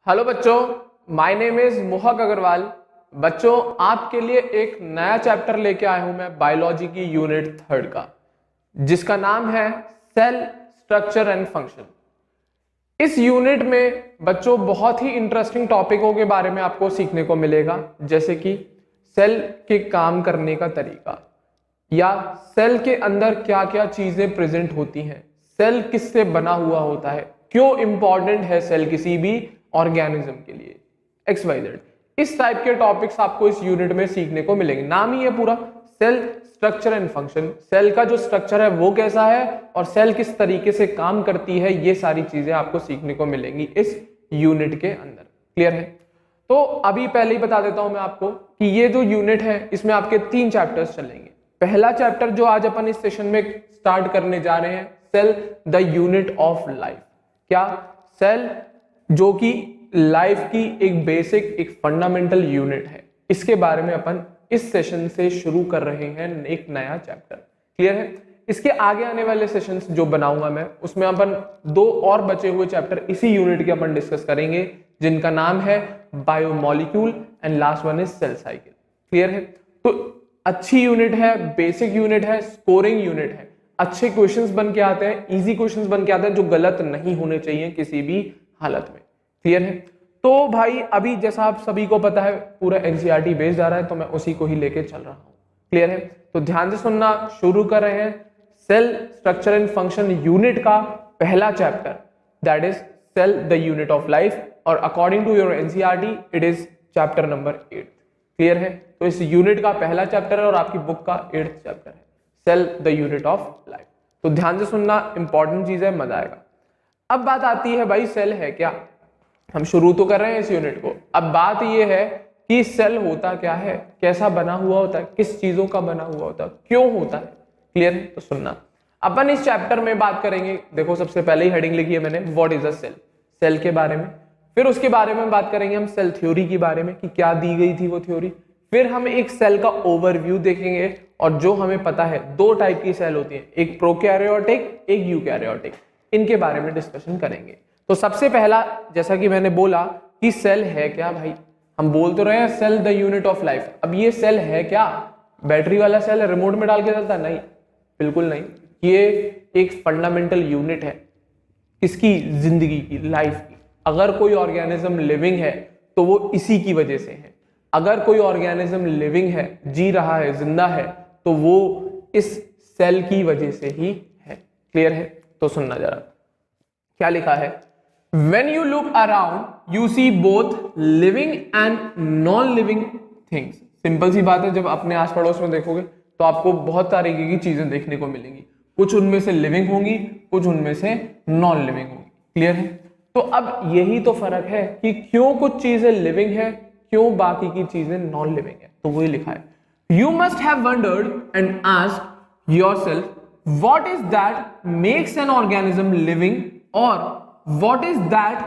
Hello बच्चों, my name is मोहक अग्रवाल। बच्चों, आपके लिए एक नया चैप्टर लेके आया हूं मैं बायोलॉजी की यूनिट 3 का, जिसका नाम है सेल स्ट्रक्चर एंड फंक्शन। इस यूनिट में बच्चों बहुत ही इंटरेस्टिंग टॉपिकों के बारे में आपको सीखने को मिलेगा, जैसे कि सेल के काम करने का तरीका, या सेल के अंदर क्या क्या चीजें प्रेजेंट होती हैं, सेल किससे बना हुआ होता है, क्यों इंपॉर्टेंट है सेल किसी भी ऑर्गेनिज्म के लिए, XYZ। इस टाइप के टॉपिक्स आपको इस यूनिट में सीखने को मिलेंगे। नाम ही है पूरा cell structure and function. Cell का जो स्ट्रक्चर है वो कैसा है और सेल किस तरीके से काम करती है, ये सारी चीजें आपको सीखने को मिलेंगी इस यूनिट के अंदर। क्लियर है? तो अभी पहले ही बता देता हूं मैं आपको कि ये जो यूनिट है इसमें आपके 3 चैप्टर्स चलेंगे। पहला चैप्टर जो आज अपन इस सेशन में स्टार्ट करने जा रहे हैं, cell the unit of life. क्या? सेल जो कि लाइफ की एक बेसिक, एक फंडामेंटल यूनिट है। इसके बारे में अपन इस सेशन से शुरू कर रहे हैं एक नया चैप्टर। क्लियर है? इसके आगे आने वाले सेशंस जो बनाऊंगा मैं, उसमें अपन 2 और बचे हुए चैप्टर इसी यूनिट के अपन डिस्कस करेंगे, जिनका नाम है biomolecule and last one is cell cycle. Clear है? तो अच्छी यूनिट है, बेसिक यूनिट है, स्कोरिंग यूनिट है, अच्छे क्वेश्चंस बन के आते हैं, इजी क्वेश्चंस बन के आते हैं जो गलत नहीं होने चाहिए किसी भी हालत में। क्लियर है? तो भाई अभी जैसा आप सभी को पता है पूरा एनसीईआरटी बेस्ड आ रहा है, तो मैं उसी को ही लेके चल रहा हूं। क्लियर है? तो ध्यान से सुनना, शुरू कर रहे हैं cell structure and function unit का पहला chapter, that is cell the unit of life, और according to your NCERT it is chapter number 8। Clear है? तो इस यूनिट का पहला चैप्टर है और आपकी बुक का 8th चैप्टर है, cell the unit of life. तो ध्यान से सुनना, इंपॉर्टेंट चीज है, मजा आएगा। अब बात आती है भाई सेल है क्या। हम शुरू तो कर रहे हैं इस यूनिट को। अब बात यह है कि सेल होता क्या है, कैसा बना हुआ होता है, किस चीजों का बना हुआ होता है, क्यों होता है। क्लियर है? तो सुनना, अपन इस चैप्टर में बात करेंगे। देखो सबसे पहले ही हेडिंग लिखी है मैंने, what is a cell, cell के बारे में। फिर उसके बारे में बात करेंगे हम सेल थ्योरी के बारे में कि क्या दी गई थी वो थ्योरी। फिर हम एक सेल का ओवरव्यू देखेंगे, और जो हमें पता है 2 टाइप की सेल होती है, एक प्रोकैरियोटिक, एक यूकैरियोटिक, इनके बारे में डिस्कशन करेंगे। तो सबसे पहला, जैसा कि मैंने बोला कि सेल है क्या भाई, हम बोल तो रहे हैं cell the unit of life. अब ये सेल है क्या? बैटरी वाला सेल है, रिमोट में डाल के चलता? नहीं, बिल्कुल नहीं। ये एक फंडामेंटल यूनिट है किसकी? जिंदगी की, लाइफ की। अगर कोई ऑर्गेनिज्म लिविंग है तो वो इसी की वजह से है। अगर कोई ऑर्गेनिज्म लिविंग है, जी रहा है, जिंदा है, तो वो इस सेल की वजह से ही है। क्लियर है? तो सुनना जरा, क्या लिखा है। When you look around, you see both living and non-living things. Simple सी बात है, जब अपने आस पड़ोस में देखोगे तो आपको बहुत तरीके की चीजें देखने को मिलेंगी। कुछ उनमें से लिविंग होंगी, कुछ उनमें से नॉन लिविंग होंगी। क्लियर है? तो अब यही तो फर्क है कि क्यों कुछ चीजें लिविंग है, क्यों बाकी की चीजें नॉन लिविंग है। तो वही लिखा है, You must have wondered and asked yourself, what is that makes an organism living, or what is that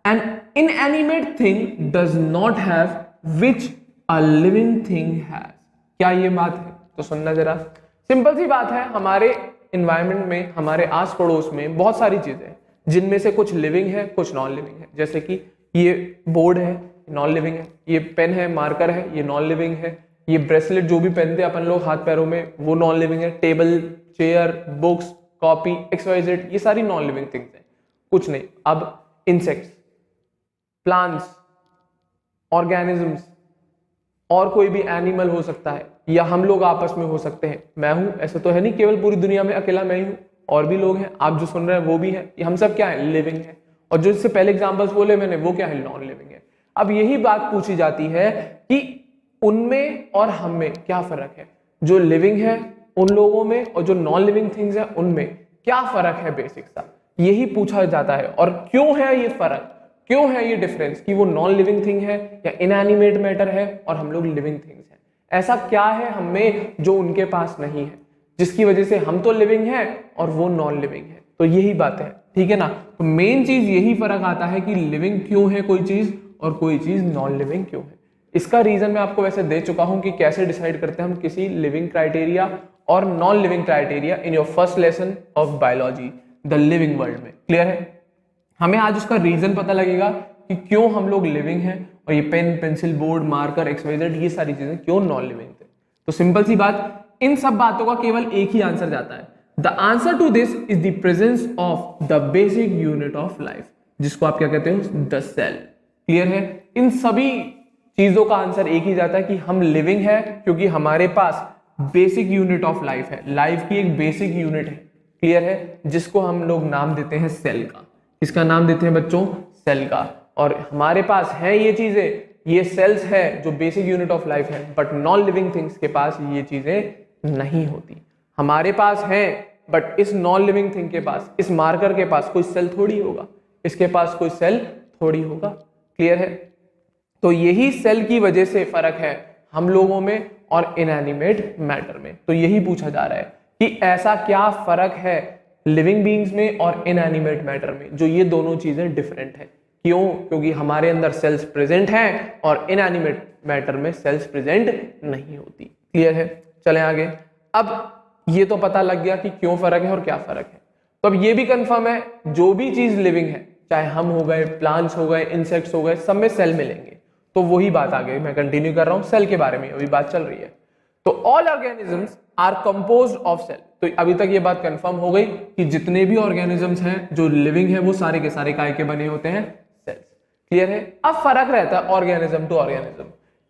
an inanimate thing does not have which a living thing has? क्या ये बात है? तो सुनना जरा, सिंपल सी बात है। हमारे एनवायरनमेंट में, हमारे आस पड़ोस में बहुत सारी चीजें हैं, जिनमें से कुछ लिविंग है, कुछ नॉन लिविंग है। जैसे कि ये बोर्ड है, नॉन लिविंग है। ये पेन है, मार्कर है, ये नॉन लिविंग है। ये ब्रेसलेट जो भी पहनते हैं अपन लोग हाथ पैरों में, वो नॉन लिविंग है। Table, chair, books, copy, XYZ, ये सारी नॉन लिविंग थिंग्स हैं। कुछ नहीं। अब इंसेक्ट्स, प्लांट्स, ऑर्गेनिजम्स, और कोई भी एनिमल हो सकता है, या हम लोग आपस में हो सकते हैं। मैं हूं, ऐसा तो है नहीं केवल पूरी दुनिया में अकेला मैं ही हूं, और भी लोग हैं, आप जो सुन रहे हैं वो भी हैं। हम सब क्या है? लिविंग है। और जो इससे पहले एग्जांपल्स बोले मैंने, वो क्या है? नॉन लिविंग है। अब यही बात पूछी जाती है कि उनमें और हम में क्या फर्क है। जो लिविंग है उन लोगों में, और जो नॉन लिविंग थिंग्स है उनमें क्या फर्क है, बेसिक सा यही पूछा जाता है। और क्यों है ये फर्क, क्यों है ये डिफरेंस कि वो नॉन लिविंग थिंग है या इनएनिमेट मैटर है और हम लोग लिविंग थिंग्स हैं। ऐसा क्या है हमें जो उनके पास नहीं है, जिसकी वजह से हम तो लिविंग है और वो नॉन लिविंग है। तो यही बात है, ठीक है ना। तो मेन चीज यही फर्क आता है कि लिविंग क्यों है कोई चीज और कोई चीज नॉन लिविंग क्यों है। इसका रीजन मैं आपको वैसे दे चुका हूं कि कैसे डिसाइड करते हैं हम किसी लिविंग क्राइटेरिया और non living criteria in your first lesson of biology, the living world में। क्लियर है? हमें आज उसका रीजन पता लगेगा कि क्यों हम लोग लिविंग हैं और ये pen, pencil, board, marker, XYZ ये सारी चीजें क्यों नॉन लिविंग थे। तो सिंपल सी बात, इन सब बातों का केवल एक ही आंसर जाता है। The answer to this is the presence of the basic unit of life, जिसको आप क्या कहते हो, द सेल। क्लियर है? इन सभी चीजों का आंसर एक ही जाता है कि हम लिविंग है क्योंकि हमारे पास बेसिक यूनिट ऑफ लाइफ है, लाइफ की एक बेसिक यूनिट है। क्लियर है? जिसको हम लोग नाम देते हैं सेल का। इसका नाम देते हैं बच्चों सेल का। और हमारे पास है ये चीजें, ये सेल्स है जो बेसिक यूनिट ऑफ लाइफ है, बट नॉन लिविंग थिंग्स के पास ये चीजें नहीं होती। हमारे पास है बट इस नॉन लिविंग थिंग के पास, इस मार्कर के पास कोई सेल थोड़ी होगा, इसके पास कोई सेल थोड़ी होगा। क्लियर है? तो यही सेल की वजह से फर्क है हम लोगों में और इनएनिमेट मैटर में। तो यही पूछा जा रहा है कि ऐसा क्या फर्क है लिविंग बीइंग्स में और इनएनिमेट मैटर में, जो ये दोनों चीजें डिफरेंट है। क्यों? क्योंकि हमारे अंदर सेल्स प्रेजेंट हैं और इनएनिमेट मैटर में सेल्स प्रेजेंट नहीं होती। क्लियर है? चलें आगे। अब ये तो पता लग गया कि क्यों फर्क है और क्या फर्क है। तो अब ये भी कंफर्म है, जो भी चीज लिविंग है, चाहे हम हो गए, प्लांट्स हो गए, इंसेक्ट्स हो गए, सब में सेल मिलेंगे। तो वही बात आ गई, मैं कंटिन्यू कर रहा हूं सेल के बारे में, अभी बात चल रही है। तो all organisms are composed of cell. तो अभी तक ये बात कंफर्म हो गई कि जितने भी ऑर्गेनिजम्स हैं जो लिविंग है वो सारे के सारे काय के बने होते हैं, सेल्स। क्लियर है? अब फर्क रहता है ऑर्गेनिज्म टू ऑर्गेनिज्म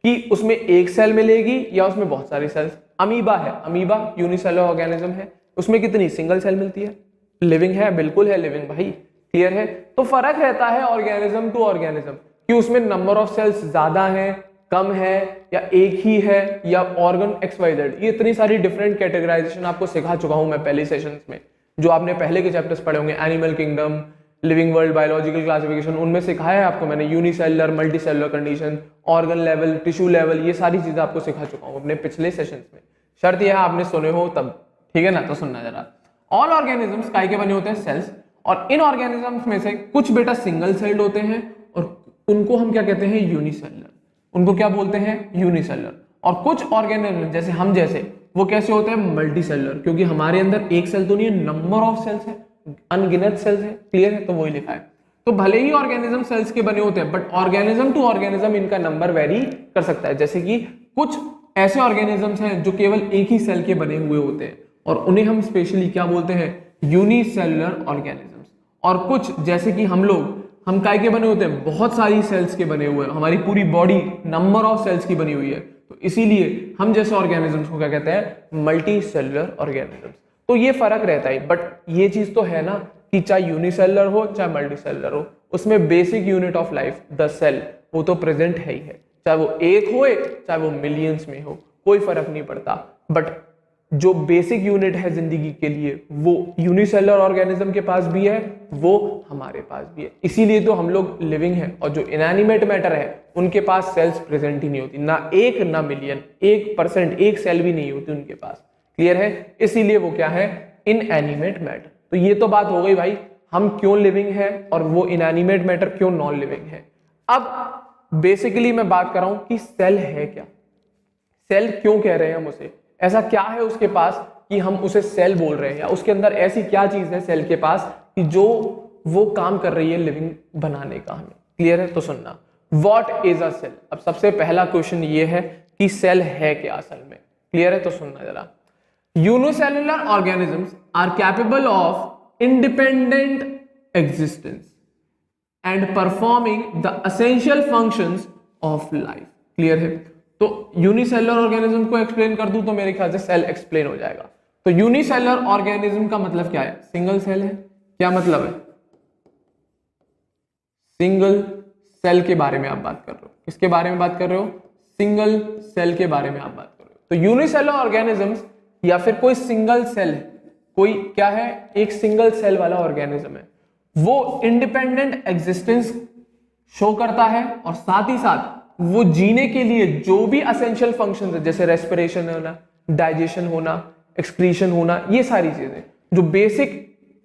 कि उसमें एक सेल मिलेगी या उसमें बहुत सारी सेल्स। अमीबा है, अमीबा यूनिसेलुलर ऑर्गेनिज्म है, उसमें कितनी सिंगल सेल मिलती है। लिविंग है, बिल्कुल है लिविंग भाई। क्लियर है? तो फर्क रहता है ऑर्गेनिज्म टू ऑर्गेनिज्म कि उसमें नंबर ऑफ सेल्स ज्यादा है, कम है, या एक ही है, या ऑर्गन XYZ। ये इतनी सारी डिफरेंट कैटेगराइजेशन आपको सिखा चुका हूं मैं पहले सेशंस में, जो आपने पहले के चैप्टर्स पढ़े होंगे, animal kingdom, living world, biological classification, उनमें सिखाया है आपको मैंने unicellular, multicellular condition, organ level, tissue level, ये सारी चीजें आपको सिखा चुका हूं अपने पिछले सेशंस में। शर्त यह आपने सुने हो तब, ठीक है ना? तो सुनना जरा। ऑल ऑर्गेनिजम्स काय के बने होते हैं, सेल्स। और इन ऑर्गेनिजम्स में से कुछ बेटा सिंगल सेल्ड होते हैं और उनको हम क्या कहते हैं, यूनिसेलुलर। उनको क्या बोलते हैं, यूनिसेलुलर। और कुछ ऑर्गेनिज्म जैसे हम जैसे, वो कैसे होते हैं, मल्टीसेलुलर, क्योंकि हमारे अंदर एक सेल तो नहीं है, नंबर ऑफ सेल्स है, अनगिनत सेल्स है। क्लियर है? तो वही लिखा है। तो भले ही ऑर्गेनिज्म सेल्स के बने होते हैं, बट ऑर्गेनिज्म टू ऑर्गेनिज्म इनका नंबर वेरी कर सकता है। जैसे कि कुछ ऐसे ऑर्गेनिजम्स हैं जो केवल एक ही सेल के बने हुए होते हैं और उन्हें हम स्पेशली क्या बोलते हैं, यूनिसेलुलर ऑर्गेनिजम्स। और कुछ जैसे कि हम काय के बने होते हैं, बहुत सारी सेल्स के बने हुए हैं, हमारी पूरी बॉडी नंबर ऑफ सेल्स की बनी हुई है, तो इसीलिए हम जैसे ऑर्गेनिजम्स को क्या कहते हैं, मल्टी सेलुलर ऑर्गेनिजम्स। तो ये फर्क रहता है, बट ये चीज तो है ना कि चाहे यूनिसेलुलर हो चाहे मल्टी सेलुलर हो, उसमें basic unit of life the cell वो तो प्रेजेंट है ही है, चाहे वो एक हो चाहे वो मिलियंस में हो, कोई फर्क नहीं पड़ता। बट जो बेसिक यूनिट है जिंदगी के लिए वो यूनिसेलुलर ऑर्गेनिज्म के पास भी है, वो हमारे पास भी है। इसीलिए तो हम लोग लिविंग हैं। और जो इनएनिमेट मैटर है उनके पास सेल्स प्रेजेंट ही नहीं होती, ना एक ना मिलियन, 1%, एक सेल भी नहीं होती उनके पास। क्लियर है? इसीलिए वो क्या है, इनएनिमेट मैटर। तो ये तो बात हो गई भाई, हम क्यों लिविंग है और वो इनएनिमेट मैटर क्यों नॉन लिविंग है। अब बेसिकली मैं बात कर रहा हूं कि सेल है क्या, सेल क्यों कह रहे हैं हम उसे, ऐसा क्या है उसके पास कि हम उसे सेल बोल रहे हैं, या उसके अंदर ऐसी क्या चीज है सेल के पास कि जो वो काम कर रही है लिविंग बनाने का हमें। क्लियर है? तो सुनना, व्हाट इज अ सेल। अब सबसे पहला क्वेश्चन ये है कि सेल है क्या असल में। क्लियर है? तो सुनना जरा। Unicellular organisms are capable of independent existence and performing the essential functions of life. Clear है? तो यूनिसेलुलर ऑर्गेनिज्म को एक्सप्लेन कर दूं तो मेरे ख्याल से सेल एक्सप्लेन हो जाएगा। तो यूनिसेलुलर ऑर्गेनिज्म का मतलब क्या है, सिंगल सेल है। क्या मतलब है, सिंगल सेल के बारे में आप बात कर रहे हो। किसके बारे में बात कर रहे हो, सिंगल सेल के बारे में आप बात कर रहे हो। तो यूनिसेलुलर ऑर्गेनिजम्स या फिर कोई सिंगल सेल, कोई क्या है, एक सिंगल सेल वाला ऑर्गेनिज्म है, वो इंडिपेंडेंट एग्जिस्टेंस शो करता है और साथ ही साथ वो जीने के लिए जो भी एसेंशियल फंक्शंस है, जैसे रेस्पिरेशन होना, डाइजेशन होना, एक्सक्रीशन होना, ये सारी चीजें जो बेसिक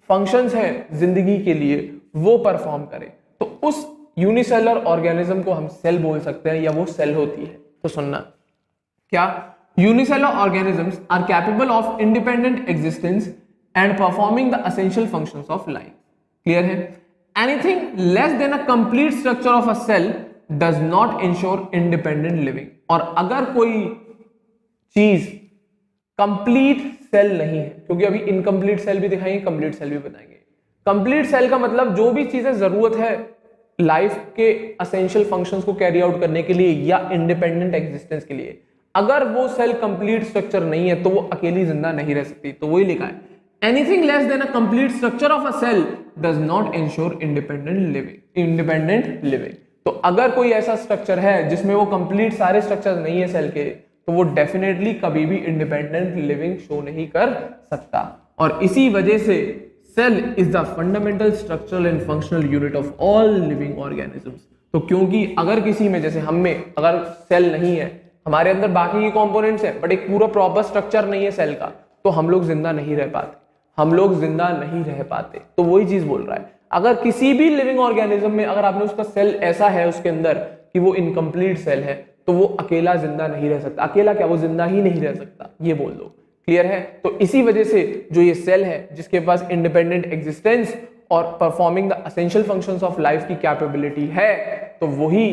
फंक्शंस हैं जिंदगी के लिए, वो परफॉर्म करे। तो उस यूनिसेलुलर ऑर्गेनिज्म को हम सेल बोल सकते हैं, या वो सेल होती है। तो सुनना, क्या unicellular organisms are capable of independent existence and performing the essential functions of life. Clear है? Anything less than a complete structure of a cell does not ensure independent living. और अगर कोई चीज कंप्लीट सेल नहीं है, क्योंकि अभी incomplete cell भी दिखाएंगे, कंप्लीट सेल भी बताएंगे। कंप्लीट सेल का मतलब जो भी चीजें जरूरत है लाइफ के असेंशियल फंक्शंस को कैरी आउट करने के लिए या इंडिपेंडेंट एग्जिस्टेंस के लिए, अगर वो सेल कंप्लीट स्ट्रक्चर नहीं है तो वो अकेली जिंदा नहीं रह सकती। तो वही लिखा है, anything less than a complete structure of a cell does not ensure independent living. तो अगर कोई ऐसा स्ट्रक्चर है जिसमें वो कंप्लीट सारे स्ट्रक्चर नहीं है सेल के, तो वो डेफिनेटली कभी भी इंडिपेंडेंट लिविंग शो नहीं कर सकता। और इसी वजह से cell is the fundamental structural and functional unit of all living organisms. तो क्योंकि अगर किसी में, जैसे हम में अगर सेल नहीं है, हमारे अंदर बाकी के कंपोनेंट्स है बट एक पूरा प्रॉपर स्ट्रक्चर नहीं है सेल का, तो हम लोग जिंदा नहीं रह पाते, हम लोग जिंदा नहीं रह पाते। तो वही चीज बोल रहा है, अगर किसी भी लिविंग ऑर्गेनिज्म में अगर आपने उसका सेल ऐसा है उसके अंदर कि वो इनकम्प्लीट सेल है, तो वो अकेला जिंदा नहीं रह सकता। अकेला क्या, वो जिंदा ही नहीं रह सकता, ये बोल दो। क्लियर है? तो इसी वजह से जो ये सेल है जिसके पास इंडिपेंडेंट एग्जिस्टेंस और performing the essential functions of life की कैपेबिलिटी है, तो वही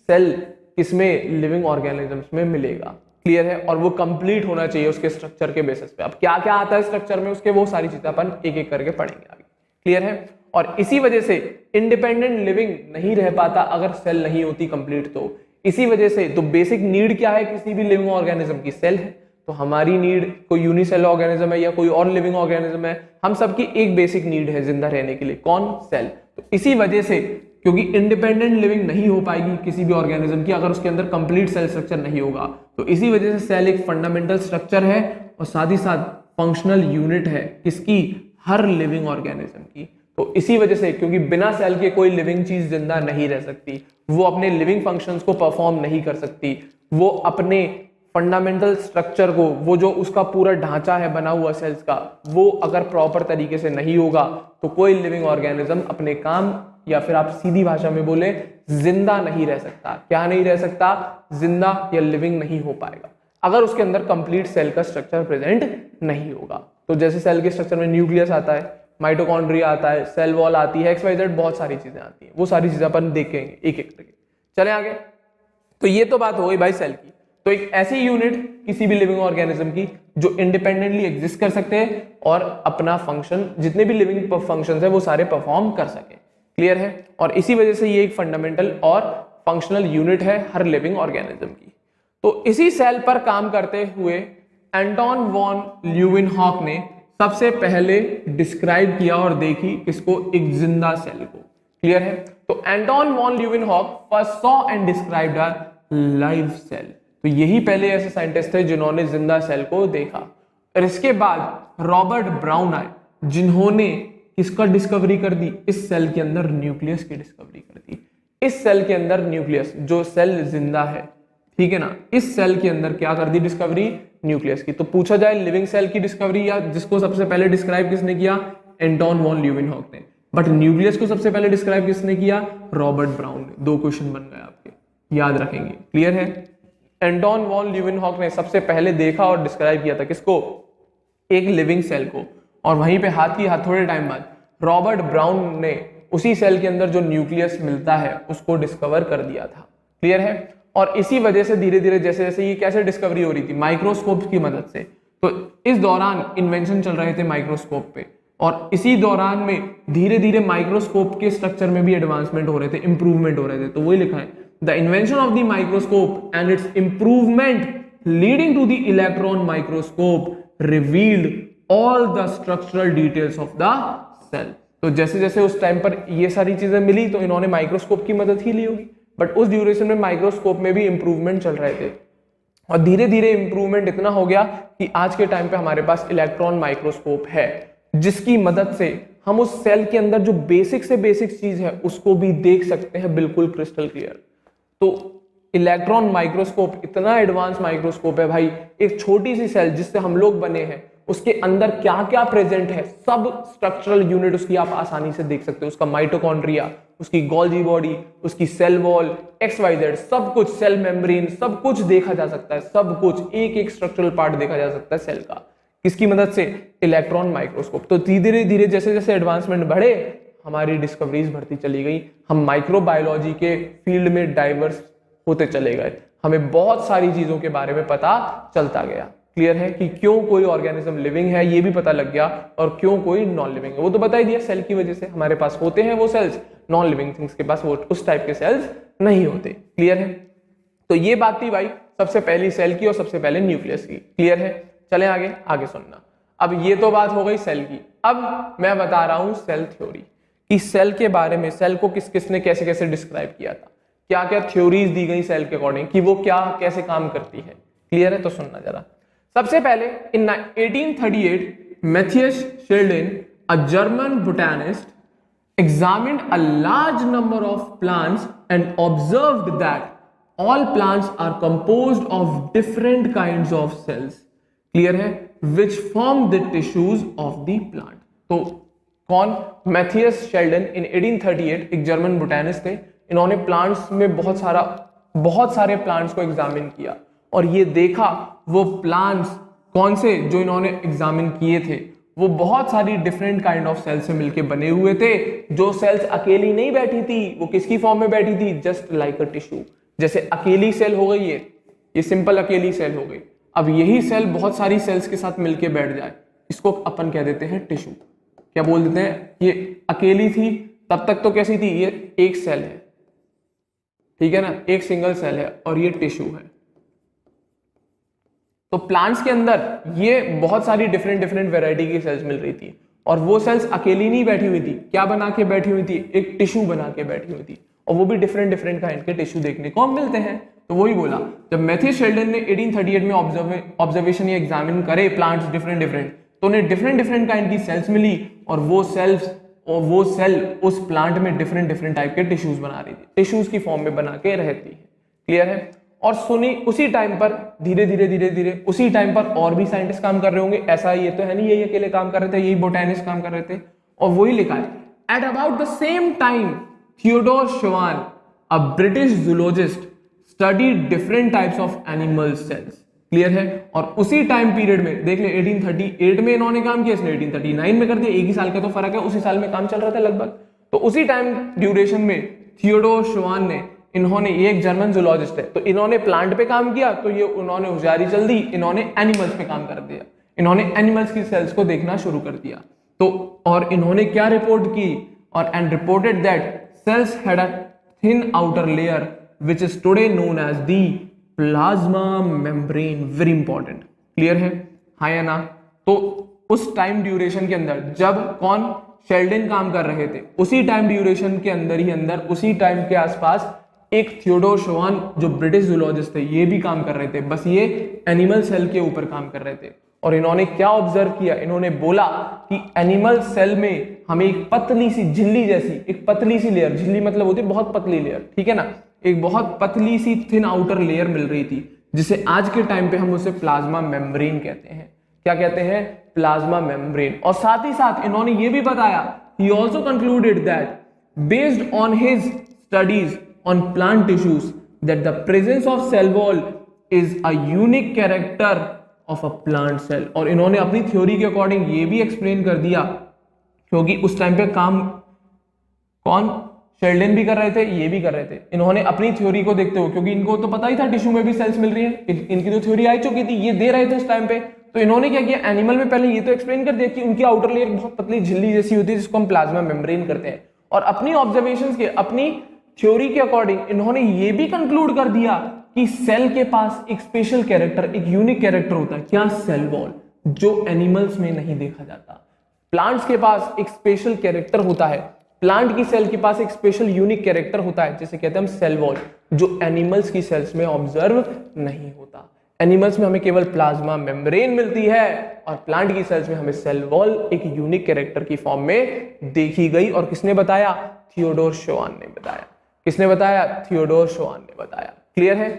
सेल किसमें, लिविंग ऑर्गेनिजम्स में मिलेगा। क्लियर है? और वो कंप्लीट होना चाहिए उसके स्ट्रक्चर के बेसिस पे। अब क्या क्या आता है स्ट्रक्चर में उसके, वो सारी चीजें अपन एक एक करके पढ़ेंगे आगे। क्लियर है? और इसी वजह से इंडिपेंडेंट लिविंग नहीं रह पाता अगर सेल नहीं होती कंप्लीट। तो इसी वजह से तो बेसिक नीड क्या है किसी भी लिविंग ऑर्गेनिज्म की, सेल है। तो हमारी नीड, कोई यूनिसेल ऑर्गेनिज्म है या कोई और लिविंग ऑर्गेनिज्म है, हम सबकी एक बेसिक नीड है जिंदा रहने के लिए, कौन, सेल। तो इसी वजह से, क्योंकि इंडिपेंडेंट लिविंग नहीं हो पाएगी किसी भी ऑर्गेनिज्म की अगर उसके अंदर कंप्लीट सेल स्ट्रक्चर नहीं होगा, तो इसी वजह से सेल एक फंडामेंटल स्ट्रक्चर है और साथ ही साथ फंक्शनल यूनिट है किसकी, हर लिविंग ऑर्गेनिज्म की। तो इसी वजह से, क्योंकि बिना सेल के कोई लिविंग चीज जिंदा नहीं रह सकती, वो अपने लिविंग फंक्शंस को परफॉर्म नहीं कर सकती, वो अपने फंडामेंटल स्ट्रक्चर को, वो जो उसका पूरा ढांचा है बना हुआ सेल्स का, वो अगर प्रॉपर तरीके से नहीं होगा तो कोई लिविंग ऑर्गेनिज्म अपने काम, या फिर आप सीधी भाषा में बोले, जिंदा नहीं रह सकता। क्या नहीं रह सकता, जिंदा या लिविंग नहीं हो पाएगा अगर उसके अंदर कंप्लीट सेल का स्ट्रक्चर प्रेजेंट नहीं होगा। तो जैसे सेल के स्ट्रक्चर में न्यूक्लियस आता है, माइटोकॉन्ड्रिया आता है, सेल वॉल आती है, XYZ बहुत सारी चीजें आती हैं, वो सारी चीजें अपन देखेंगे एक एक करके। चले आगे। तो ये तो बात हो गई भाई सेल की। तो एक ऐसी यूनिट किसी भी लिविंग ऑर्गेनिज्म की जो इंडिपेंडेंटली एग्जिस्ट कर सकते हैं और अपना फंक्शन, जितने भी लिविंग फंक्शंस है वो सारे परफॉर्म कर सके। क्लियर है? और इसी वजह से ये एक फंडामेंटल और फंक्शनल यूनिट है हर लिविंग ऑर्गेनिज्म की। तो इसी सेल पर काम करते हुए एंटोन वॉन ल्यूवेनहॉक ने सबसे पहले डिस्क्राइब किया और देखी किसको, एक जिंदा सेल को। क्लियर है? तो Anton von Leeuwenhoek first saw and described a live cell. तो यही पहले ऐसे साइंटिस्ट थे जिन्होंने जिंदा सेल को देखा। और इसके बाद रॉबर्ट ब्राउन आए जिन्होंने किसका डिस्कवरी कर दी, इस सेल के अंदर न्यूक्लियस की डिस्कवरी कर दी। इस सेल के अंदर न्यूक्लियस, जो सेल जिंदा है, ठीक है ना, इस सेल के अंदर क्या कर दी डिस्कवरी, न्यूक्लियस की। तो पूछा जाए लिविंग सेल की डिस्कवरी या जिसको सबसे पहले डिस्क्राइब किसने किया, एंटोन वॉन ल्यूवेनहॉक ने, बट न्यूक्लियस को सबसे पहले डिस्क्राइब किसने किया, रॉबर्ट ब्राउन ने। दो क्वेश्चन बन गए आपके, याद रखेंगे। क्लियर है? एंटोन वॉन ल्यूवेनहॉक ने सबसे पहले देखा और डिस्क्राइब किया था किसको, एक लिविंग सेल को। और वहीं पे हाथ की हाथ थोड़े टाइम बाद रॉबर्ट ब्राउन ने उसी सेल के अंदर जो न्यूक्लियस मिलता है उसको डिस्कवर कर दिया था। क्लियर है? और इसी वजह से धीरे धीरे जैसे जैसे ये कैसे डिस्कवरी हो रही थी, माइक्रोस्कोप की मदद से। तो इस दौरान इन्वेंशन चल रहे थे माइक्रोस्कोप पे, और इसी दौरान में धीरे धीरे माइक्रोस्कोप के स्ट्रक्चर में भी एडवांसमेंट हो रहे थे, इंप्रूवमेंट हो रहे थे। तो वही लिखा है, the invention of the microscope and its improvement leading to the electron microscope revealed all the structural details of the cell. तो जैसे जैसे उस टाइम पर ये सारी चीजें मिली तो इन्होंने माइक्रोस्कोप की मदद ही ली होगी, बट उस ड्यूरेशन में माइक्रोस्कोप में भी इंप्रूवमेंट चल रहे थे। और धीरे धीरे इंप्रूवमेंट इतना हो गया कि आज के टाइम पे हमारे पास इलेक्ट्रॉन माइक्रोस्कोप है, जिसकी मदद से हम उस सेल के अंदर जो बेसिक से बेसिक चीज है उसको भी देख सकते हैं बिल्कुल क्रिस्टल क्लियर। तो इलेक्ट्रॉन माइक्रोस्कोप इतना एडवांस माइक्रोस्कोप है भाई, एक छोटी सी सेल जिससे हम लोग बने हैं उसके अंदर क्या क्या प्रेजेंट है, सब स्ट्रक्चरल यूनिट उसकी आप आसानी से देख सकते हो। उसका माइटोकॉन्ड्रिया, उसकी गोल्जी बॉडी, उसकी सेल वॉल, XYZ सब कुछ, सेल मेम्ब्रेन, सब कुछ देखा जा सकता है। सब कुछ, एक एक स्ट्रक्चरल पार्ट देखा जा सकता है सेल का। किसकी मदद से? Electron microscope. तो धीरे धीरे जैसे जैसे एडवांसमेंट बढ़े, हमारी डिस्कवरीज बढ़ती चली गई, हम माइक्रोबायोलॉजी के फील्ड में डाइवर्स होते चले गए, हमें बहुत सारी चीजों के बारे में पता चलता गया। क्लियर है कि क्यों कोई ऑर्गेनिज्म लिविंग है ये भी पता लग गया, और क्यों कोई नॉन लिविंग है वो तो बता ही दिया, सेल की वजह से हमारे पास होते हैं वो सेल्स, नॉन लिविंग थिंग्स के पास वो उस टाइप के सेल्स नहीं होते। क्लियर है, तो ये बात थी भाई सबसे पहली सेल की और सबसे पहले न्यूक्लियस की। क्लियर है, चलें आगे, आगे सुनना। अब ये तो बात हो गई सेल की, अब मैं बता रहा हूं सेल थ्योरी कि सेल के बारे में, सेल को किस किसने कैसे कैसे डिस्क्राइब किया था, क्या क्या थ्योरीज दी गई सेल के अकॉर्डिंग कि वो क्या कैसे काम करती है। क्लियर है, तो सुनना जरा। सबसे पहले in 1838 Matthias Schleiden, a German botanist, examined a large number of plants and observed that all plants are composed of different kinds of cells. Clear है, which form the tissues of the plant. तो कौन? Matheus Sheldon इन 1838 एक German botanist थे। इन्होंने plants में बहुत सारे plants को एग्जामिन किया और ये देखा वो प्लांट्स कौन से जो इन्होंने एग्जामिन किए थे वो बहुत सारी डिफरेंट काइंड ऑफ सेल्स से मिलके बने हुए थे। जो सेल्स अकेली नहीं बैठी थी वो किसकी फॉर्म में बैठी थी? Just like a tissue. जैसे अकेली सेल हो गई ये सिंपल अकेली सेल हो गई। अब यही सेल बहुत सारी सेल्स के साथ मिलके बैठ जाए, इसको अपन कह देते हैं टिश्यू। क्या बोल देते हैं? ये अकेली थी तब तक तो कैसी थी? ये एक सेल है, ठीक है ना, एक सिंगल सेल है और ये टिश्यू है। तो प्लांट्स के अंदर ये बहुत सारी डिफरेंट वैरायटी की सेल्स मिल रही थी और वो सेल्स अकेली नहीं बैठी हुई थी। क्या बना के बैठी हुई थी? एक टिश्यू बना के बैठी हुई थी, और वो भी डिफरेंट काइंड के टिश्यू देखने को मिलते हैं। तो वही बोला, जब मैथियस शेल्डन ने 1838 में ऑब्जर्वेशन या एग्जामिन करे प्लांट्स डिफरेंट, तो उन्हें डिफरेंट काइंड की सेल्स मिली और वो सेल उस प्लांट में डिफरेंट टाइप के टिश्यूज बना रही थी, टिश्यूज की फॉर्म में बना के रहती है। क्लियर है? और सुनी उसी टाइम पर धीरे उसी टाइम पर और भी साइंटिस्ट काम कर रहे होंगे। ऐसा ये तो है नहीं यही अकेले काम कर रहे थे, यही बोटैनिस्ट काम कर रहे थे। और वही लिखा है, at about the same time Theodore Schwann, a British zoologist, studied different types of animal cells. Clear है? और उसी टाइम पीरियड में देख ले, 1838 में इन्होंने काम किया, इसने 1839 में कर दिया, एक ही साल का तो फर्क है, उसी साल में काम चल रहा था लगभग। तो उसी टाइम ड्यूरेशन में थियोडोर श्वान ने, इन्होंने, ये एक जर्मन जूलॉजिस्ट है, तो इन्होंने प्लांट पे काम किया, तो ये उन्होंने होशियारी चल दी, इन्होंने एनिमल्स पे काम कर दिया, इन्होंने एनिमल्स की सेल्स को देखना शुरू कर दिया। तो और इन्होंने क्या रिपोर्ट की? और and reported that cells had a thin outer layer which is today known as the plasma membrane. Very important. Clear है? हाँ या ना? तो उस टाइम ड्यूरेशन के अंदर जब कौन शेल्डन काम कर रहे थे, उसी टाइम ड्यूरेशन के अंदर उसी टाइम के आसपास एक थियोडोर श्वान जो ब्रिटिश जूलॉजिस्ट थे ये भी काम कर रहे थे, बस ये एनिमल सेल के ऊपर काम कर रहे थे। और इन्होंने क्या ऑब्जर्व किया? इन्होंने बोला कि एनिमल सेल में हमें एक पतली सी झिल्ली जैसी, एक पतली सी लेयर, झिल्ली मतलब होती है बहुत पतली लेयर, ठीक है ना, एक बहुत पतली सी थिन आउटर लेयर मिल रही थी, जिसे आज के टाइम पे हम उसे प्लाज्मा मेम्ब्रेन कहते हैं। क्या कहते हैं? Plasma membrane. और साथ ही साथ इन्होंने ये भी बताया, he also concluded that based on his studies on plant tissues that the presence of cell wall is a unique character of a plant cell। और इन्होंने अपनी थ्योरी के अकॉर्डिंग ये भी एक्सप्लेन कर दिया, क्योंकि उस टाइम पे काम कौन? शेल्डन भी कर रहे थे, ये भी कर रहे थे। इन्होंने अपनी थ्योरी को देखते हुए, क्योंकि इनको तो पता ही था टिश्यू में भी सेल्स मिल रही है, इनकी तो थ्योरी आ चुकी थी, ये दे रहे थे उस टाइम पे, तो इन्होंने क्या किया? एनिमल में पहले ये तो एक्सप्लेन कर दिया कि उनकी आउटर लेयर बहुत पतली झिल्ली जैसी होती है जिसको हम प्लाज्मा मेम्ब्रेन करते हैं। और अपनी ऑब्जर्वेशंस के, अपनी थ्योरी के अकॉर्डिंग इन्होंने ये भी कंक्लूड कर दिया कि सेल के पास एक स्पेशल कैरेक्टर, एक यूनिक कैरेक्टर होता है। क्या? सेल वॉल, जो एनिमल्स में नहीं देखा जाता। प्लांट्स के पास एक स्पेशल कैरेक्टर होता है, प्लांट की सेल के पास एक स्पेशल यूनिक कैरेक्टर होता है जिसे कहते हैं हम सेल वॉल, जो एनिमल्स की सेल्स में ऑब्जर्व नहीं होता। एनिमल्स में हमें केवल प्लाज्मा मेम्ब्रेन मिलती है और प्लांट की सेल्स में हमें सेल वॉल एक यूनिक कैरेक्टर की फॉर्म में देखी गई। और किसने बताया? थियोडोर श्वान ने बताया। किसने बताया? थियोडोर श्वान ने बताया। क्लियर है?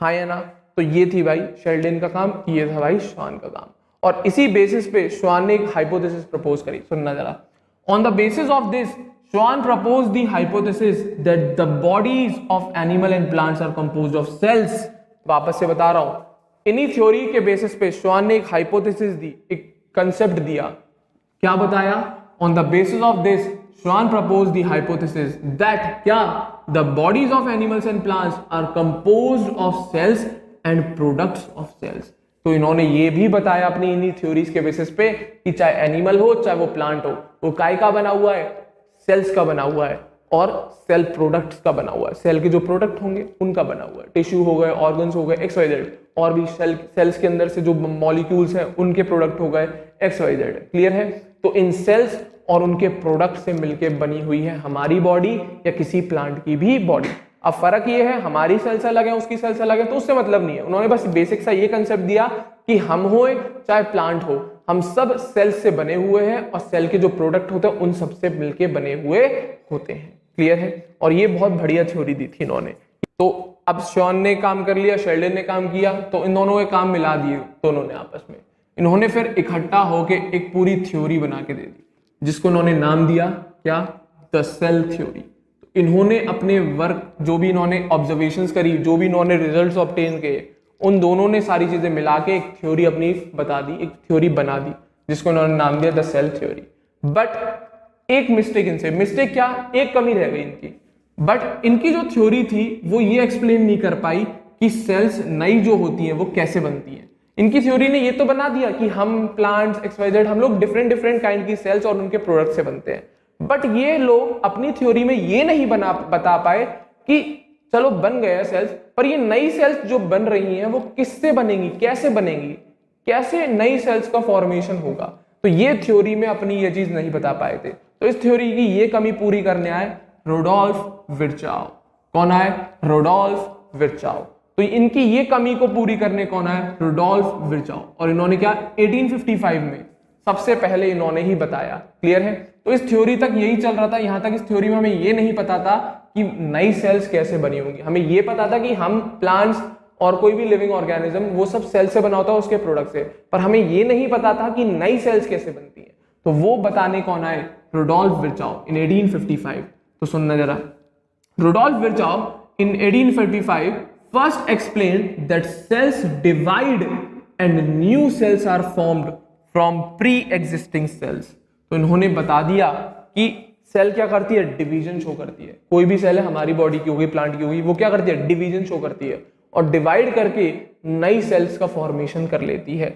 हाँ या ना? तो ये थी भाई शेल्डन का काम, ये था भाई श्वान का काम। और इसी बेसिस पे श्वान ने एक हाइपोथेसिस प्रपोज करी। सुनना जरा। On the basis of this Schwann propose the hypothesis that the bodies of animal and plants are composed of cells. वापस से बता रहा हूं, इन्हीं थ्योरी के बेसिस पे श्वान ने एक हाइपोथेसिस दी, एक कंसेप्ट दिया। क्या बताया? On the basis of this Schwann proposed the hypothesis that क्या the bodies of animals and plants are composed of cells and products of cells। तो इन्होंने ये भी बताया अपनी इन्हीं थ्योरीज के बेसिस पे कि चाहे एनिमल हो चाहे वो प्लांट हो, वो काय का बना हुआ है, सेल्स का बना हुआ है और सेल प्रोडक्ट्स का बना हुआ है। सेल के जो प्रोडक्ट होंगे उनका बना हुआ है, टिश्यू हो गए, ऑर्गन्स हो गए, XYZ, और भी सेल्स के अंदर से जो मॉलिक्यूल्स हैं उनके प्रोडक्ट हो गए XYZ। क्लियर है? तो इन सेल्स और उनके प्रोडक्ट से मिलके बनी हुई है हमारी बॉडी या किसी प्लांट की भी बॉडी। अब फर्क ये है, हमारी सेल्स अलग है, उसकी सेल्स अलग है, तो उससे मतलब नहीं है। उन्होंने बस बेसिक सा ये कंसेप्ट दिया कि हम हो चाहे प्लांट हो, हम सब सेल्स से बने हुए हैं और सेल के जो प्रोडक्ट होते हैं उन सबसे मिलके बने हुए होते हैं। क्लियर है? और ये बहुत बढ़िया थ्योरी दी थी इन्होंने। तो अब शॉन ने काम कर लिया, शेल्डन ने काम किया, तो इन दोनों के काम मिला दिए दोनों ने आपस में। इन्होंने फिर इकट्ठा होके एक पूरी थ्योरी बना के दे दी जिसको इन्होंने नाम दिया क्या? The cell theory. इन्होंने अपने वर्क, जो भी इन्होंने ऑब्जर्वेशंस करी, जो भी इन्होंने रिजल्ट्स ऑब्टेन किए, उन दोनों ने सारी चीजें मिला के एक थ्योरी अपनी बता दी, एक थ्योरी बना दी जिसको इन्होंने नाम दिया द सेल थ्योरी। बट एक मिस्टेक इनसे, मिस्टेक क्या? एक कमी रह गई इनकी। बट इनकी जो थ्योरी थी वो ये एक्सप्लेन नहीं कर पाई कि सेल्स नई जो होती हैं वो कैसे बनती हैं। इनकी थ्योरी ने ये तो बना दिया कि हम प्लांट्स XYZ, हम लोग डिफरेंट काइंड की सेल्स और उनके प्रोडक्ट से बनते हैं। बट ये लोग अपनी थ्योरी में ये नहीं बता पाए कि चलो बन गए सेल्स, पर ये नई सेल्स जो बन रही हैं वो किससे बनेंगी, कैसे बनेंगी, कैसे नई सेल्स का फॉर्मेशन होगा। तो ये थ्योरी में अपनी ये चीज नहीं बता पाए थे। तो इस थ्योरी की ये कमी पूरी करने आए रुडोल्फ विर्चाउ। कौन आए? रुडोल्फ विर्चाउ। तो इनकी ये कमी को पूरी करने कौन आए? रुडोल्फ विर्चाउ। और इन्होंने क्या 1855 में सबसे पहले इन्होंने ही बताया। क्लियर है? तो इस थ्योरी तक यही चल रहा था। यहां तक इस थ्योरी में हमें ये नहीं पता था कि नई सेल्स कैसे बनी होंगी। हमें ये पता था कि हम प्लांट्स और कोई भी लिविंग ऑर्गेनिज्म वो सब सेल से बना होता है, उसके प्रोडक्ट से, पर हमें ये नहीं पता था कि नई सेल्स कैसे बनती हैं। तो वो बताने कौन आए? रुडोल्फ विर्चाउ इन 1855। तो सुनना जरा, Rudolf विर्चाउ in 1855 first explained that cells divide and new cells are formed from pre-existing cells। तो इन्होंने बता दिया कि सेल क्या करती है? डिवीजन शो करती है। कोई भी सेल है, हमारी बॉडी की होगी, प्लांट की होगी, वो क्या करती है? डिवीजन शो करती है और डिवाइड करके नई सेल्स का फॉर्मेशन कर लेती है।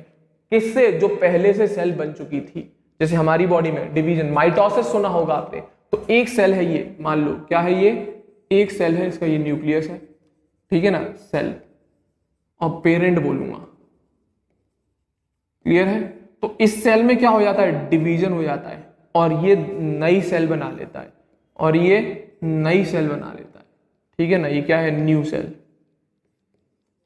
किससे? जो पहले से सेल बन चुकी थी। जैसे हमारी बॉडी में डिवीजन, माइटोसिस सुना होगा आपने। तो एक सेल है ये, मान लो क्या है ये? एक सेल है, इसका ये न्यूक्लियस है, ठीक है ना, सेल, और पेरेंट बोलूंगा। क्लियर है? तो इस सेल में क्या हो जाता है? डिवीजन हो जाता है और ये नई सेल बना लेता है और ये नई सेल बना लेता है। ठीक है ना? ये क्या है? New cell.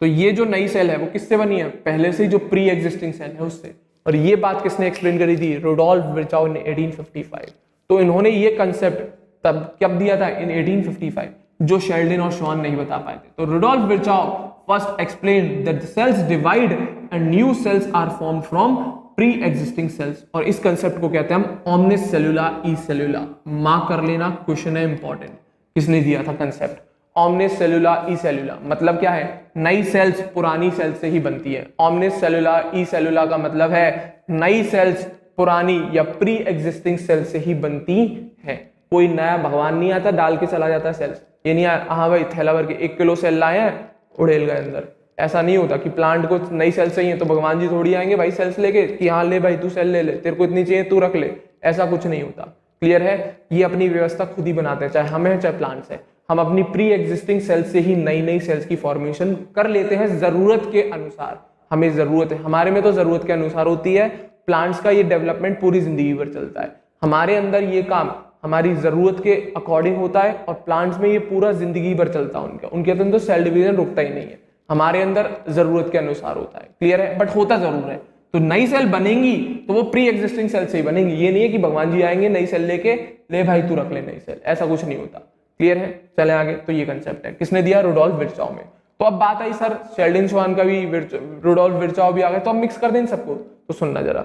तो ये जो नई सेल है वो किससे बनी है? पहले से ही जो प्री एग्जिस्टिंग सेल है उससे। और ये बात किसने एक्सप्लेन करी थी? रुडोल्फ विर्चाउ ने 1855। तो इन्होंने ये कंसेप्ट तब कब दिया था? इन 1855, जो शेल्डन और शॉन नहीं बता पाए थे। तो Rudolf Virchow first explained that the cells divide and new cells are formed from pre existing cells. और इस कंसेप्ट को कहते हैं हम ओमनिस सेलुला ई सेलुला। मार्क कर लेना, क्वेश्चन है इंपॉर्टेंट। किसने दिया था कंसेप्ट? ओमनिस सेलुला ई सेलुला। मतलब क्या है? नई सेल्स पुरानी सेल्स से ही बनती है। ओमनिस सेलुला ई सेलुला का मतलब है नई सेल्स पुरानी या प्री एग्जिस्टिंग सेल्स से ही बनती है। कोई नया भगवान नहीं आता डाल के चला जाता सेल्स। ये नहीं हाँ भाई थैला भर के 1 किलो सेल लाए हैं, उड़ेल गए अंदर। ऐसा नहीं होता कि प्लांट को नई सेल चाहिए तो भगवान जी थोड़ी आएंगे भाई सेल्स लेके कि हाँ ले भाई तू सेल ले ले, तेरे को इतनी चाहिए तू रख ले। ऐसा कुछ नहीं होता। क्लियर है? ये अपनी व्यवस्था खुद ही बनाते हैं, चाहे हमें चाहे प्लांट्स है। हम अपनी प्री एग्जिस्टिंग सेल्स से ही नई नई सेल्स की फॉर्मेशन कर लेते हैं जरूरत के अनुसार। हमें जरूरत है, हमारे में तो जरूरत के अनुसार होती है। प्लांट्स का ये डेवलपमेंट पूरी जिंदगी भर चलता है। हमारे अंदर ये काम हमारी जरूरत के अकॉर्डिंग होता है और प्लांट्स में ये पूरा जिंदगी भर चलता है। उनके अंदर तो सेल डिवीजन रुकता ही नहीं है। हमारे अंदर जरूरत के अनुसार होता है। क्लियर है? बट होता जरूर है। तो नई सेल बनेंगी तो वो प्री एग्जिस्टिंग सेल से ही बनेंगी। ये नहीं है कि भगवान जी आएंगे नई सेल लेके ले भाई तू रख ले नई सेल, ऐसा कुछ नहीं होता। क्लियर है? चले आगे। तो ये कंसेप्ट है, किसने दिया? रुडोल्फ विर्चाउ में। तो अब बात आई सर शेल्डन शॉन का भी, रुडोल्फ विर्चाउ भी आ गए, तो अब मिक्स कर दें सबको। तो सुनना जरा,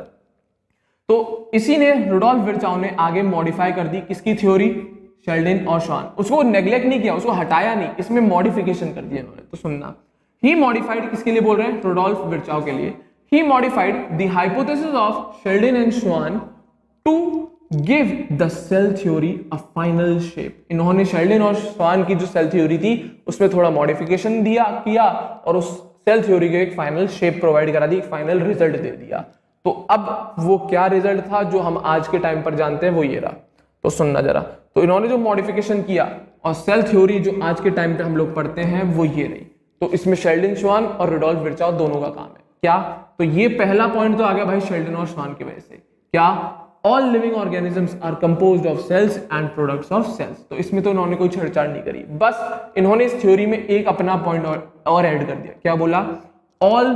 तो इसी ने रुडोल्फ विर्चाउ ने आगे मॉडिफाई कर दी किसकी थ्योरी? शेल्डन और शॉन। उसको नेग्लेक्ट नहीं किया, उसको हटाया नहीं, इसमें मॉडिफिकेशन कर दिया इन्होंने। तो सुनना, ही मॉडिफाइड, किसके लिए बोल रहे हैं? रुडोल्फ विर्चाउ के लिए। He modified the hypothesis of Schleiden and Schwann to give the cell theory a final shape. इन्होंने शेल्डन और स्वान की जो सेल थ्योरी थी उसमें थोड़ा मॉडिफिकेशन किया और उस सेल थ्योरी को एक फाइनल शेप प्रोवाइड करा दी, एक फाइनल रिजल्ट दे दिया। तो अब वो क्या रिजल्ट था जो हम आज के टाइम पर जानते हैं, वो ये रहा। तो सुनना जरा, तो इन्होंने जो मॉडिफिकेशन किया और सेल थ्योरी जो आज के टाइम पे हम लोग पढ़ते हैं वो ये रही। तो इसमें शेल्डन स्वान और रुडोल्फ विर्चॉव दोनों का काम है। क्या? तो ये पहला पॉइंट तो आ गया भाई शेल्डन और स्वान की वजह से। क्या? All living organisms are composed of cells and products of cells. तो इसमें तो इन्होंने कोई छेड़छाड़ नहीं करी, बस इन्होंने इस थ्योरी में एक अपना पॉइंट और ऐड कर दिया। क्या बोला? All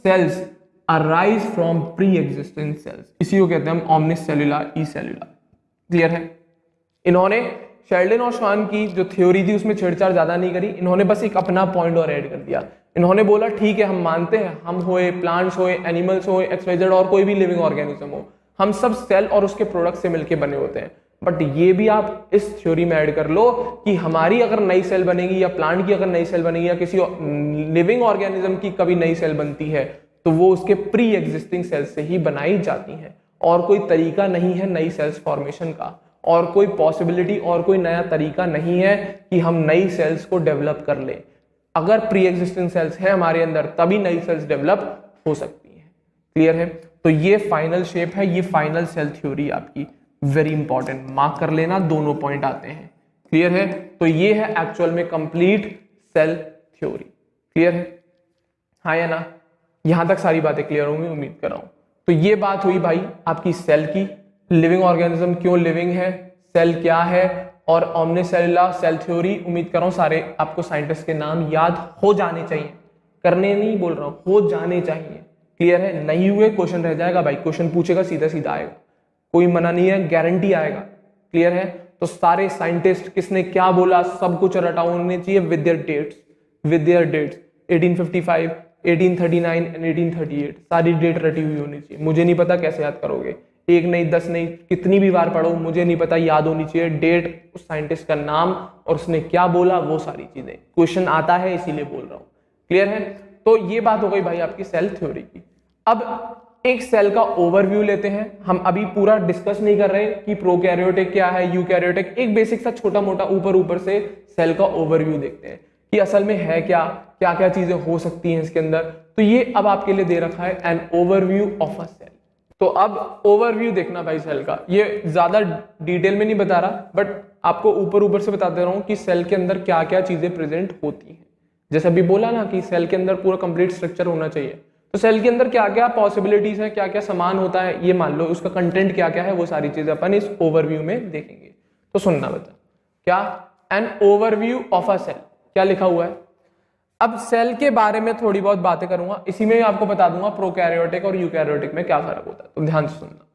cells arise from pre existing cells. इसी को कहते हैं हम ओमनिस सेल्यूलर ई सेल्यूलर। क्लियर है? इन्होंने शेल्डन और स्वान की जो थ्योरी थी उसमें छेड़छाड़ ज्यादा नहीं करी, इन्होंने बस एक अपना पॉइंट और ऐड कर दिया। इन्होंने बोला ठीक है, हम मानते हैं, हम होए, प्लांट्स होए, एनिमल्स होए, एक्सवाइजेड और कोई भी लिविंग ऑर्गेनिज्म हो, हम सब सेल और उसके प्रोडक्ट से मिलके बने होते हैं। बट ये भी आप इस थ्योरी में ऐड कर लो कि हमारी अगर नई सेल बनेगी या प्लांट की अगर नई सेल बनेगी या किसी लिविंग ऑर्गेनिज्म की कभी नई सेल बनती है तो वो उसके प्री एग्जिस्टिंग सेल से ही बनाई जाती है, और कोई तरीका नहीं है नई सेल्स फॉर्मेशन का, और कोई पॉसिबिलिटी और कोई नया तरीका नहीं है कि हम नई सेल्स को डेवलप कर ले। अगर प्री एग्जिस्टिंग सेल्स है हमारे अंदर तभी नई सेल्स डेवलप हो सकती हैं। क्लियर है? तो ये फाइनल शेप है, ये फाइनल सेल थ्योरी आपकी वेरी इंपॉर्टेंट, मार्क कर लेना, दोनों पॉइंट आते हैं। क्लियर है? तो ये है एक्चुअल में कंप्लीट सेल थ्योरी। क्लियर है? हाँ या ना? यहां तक सारी बातें क्लियर होंगी उम्मीद कर रहा हूं। तो ये बात हुई भाई आपकी सेल की, लिविंग ऑर्गेनिज्म क्यों लिविंग है, सेल क्या है, और ओमनिस सेल्यूलर सेल थ्योरी। उम्मीद कर रहा हूं सारे आपको साइंटिस्ट के नाम याद हो जाने चाहिए, करने नहीं बोल रहा हूं, हो जाने चाहिए। क्लियर है? नहीं हुए क्वेश्चन रह जाएगा भाई, क्वेश्चन पूछेगा सीधा सीधा आएगा, कोई मना नहीं है, गारंटी आएगा। क्लियर है? तो सारे साइंटिस्ट किसने क्या बोला सब कुछ रटा होने चाहिए विद देयर डेट्स, 1855, 1839 एंड 1838 सारी डेट रटी हुई होनी चाहिए। मुझे नहीं पता कैसे याद करोगे, एक नहीं 10 नहीं कितनी भी बार पढ़ो, मुझे नहीं पता, याद होनी चाहिए डेट, उस साइंटिस्ट का नाम और उसने क्या बोला, वो सारी चीजें। क्वेश्चन आता है इसीलिए बोल रहा हूं। क्लियर है? तो ये बात हो गई भाई आपकी सेल थ्योरी की। अब एक सेल का ओवरव्यू लेते हैं। हम अभी पूरा डिस्कस नहीं कर रहे कि प्रोकैरियोटिक क्या है, यूकैरियोटिक, एक बेसिक सा छोटा मोटा ऊपर से सेल का ओवरव्यू देखते हैं कि असल में है क्या क्या चीजें हो सकती हैं इसके अंदर। तो ये अब आपके लिए दे रखा है an overview of a cell. तो अब ओवरव्यू देखना भाई सेल का, ये ज्यादा डिटेल में नहीं बता रहा बट आपको ऊपर से बता दे रहा हूं कि सेल के अंदर क्या क्या चीजें प्रेजेंट होती हैं। जैसे अभी बोला ना कि सेल के अंदर पूरा कंप्लीट स्ट्रक्चर होना चाहिए, तो सेल के अंदर क्या क्या पॉसिबिलिटीज है, क्या क्या सामान होता है, ये मान लो उसका कंटेंट क्या क्या है, वो सारी चीजें अपन इस ओवरव्यू में देखेंगे। तो सुनना बता, क्या an overview of a cell, क्या लिखा हुआ है। अब सेल के बारे में थोड़ी बहुत बातें करूंगा, इसी में आपको बता दूंगा प्रोकैरियोटिक और यूकैरियोटिक में क्या फर्क होता है, तो ध्यान से सुनना।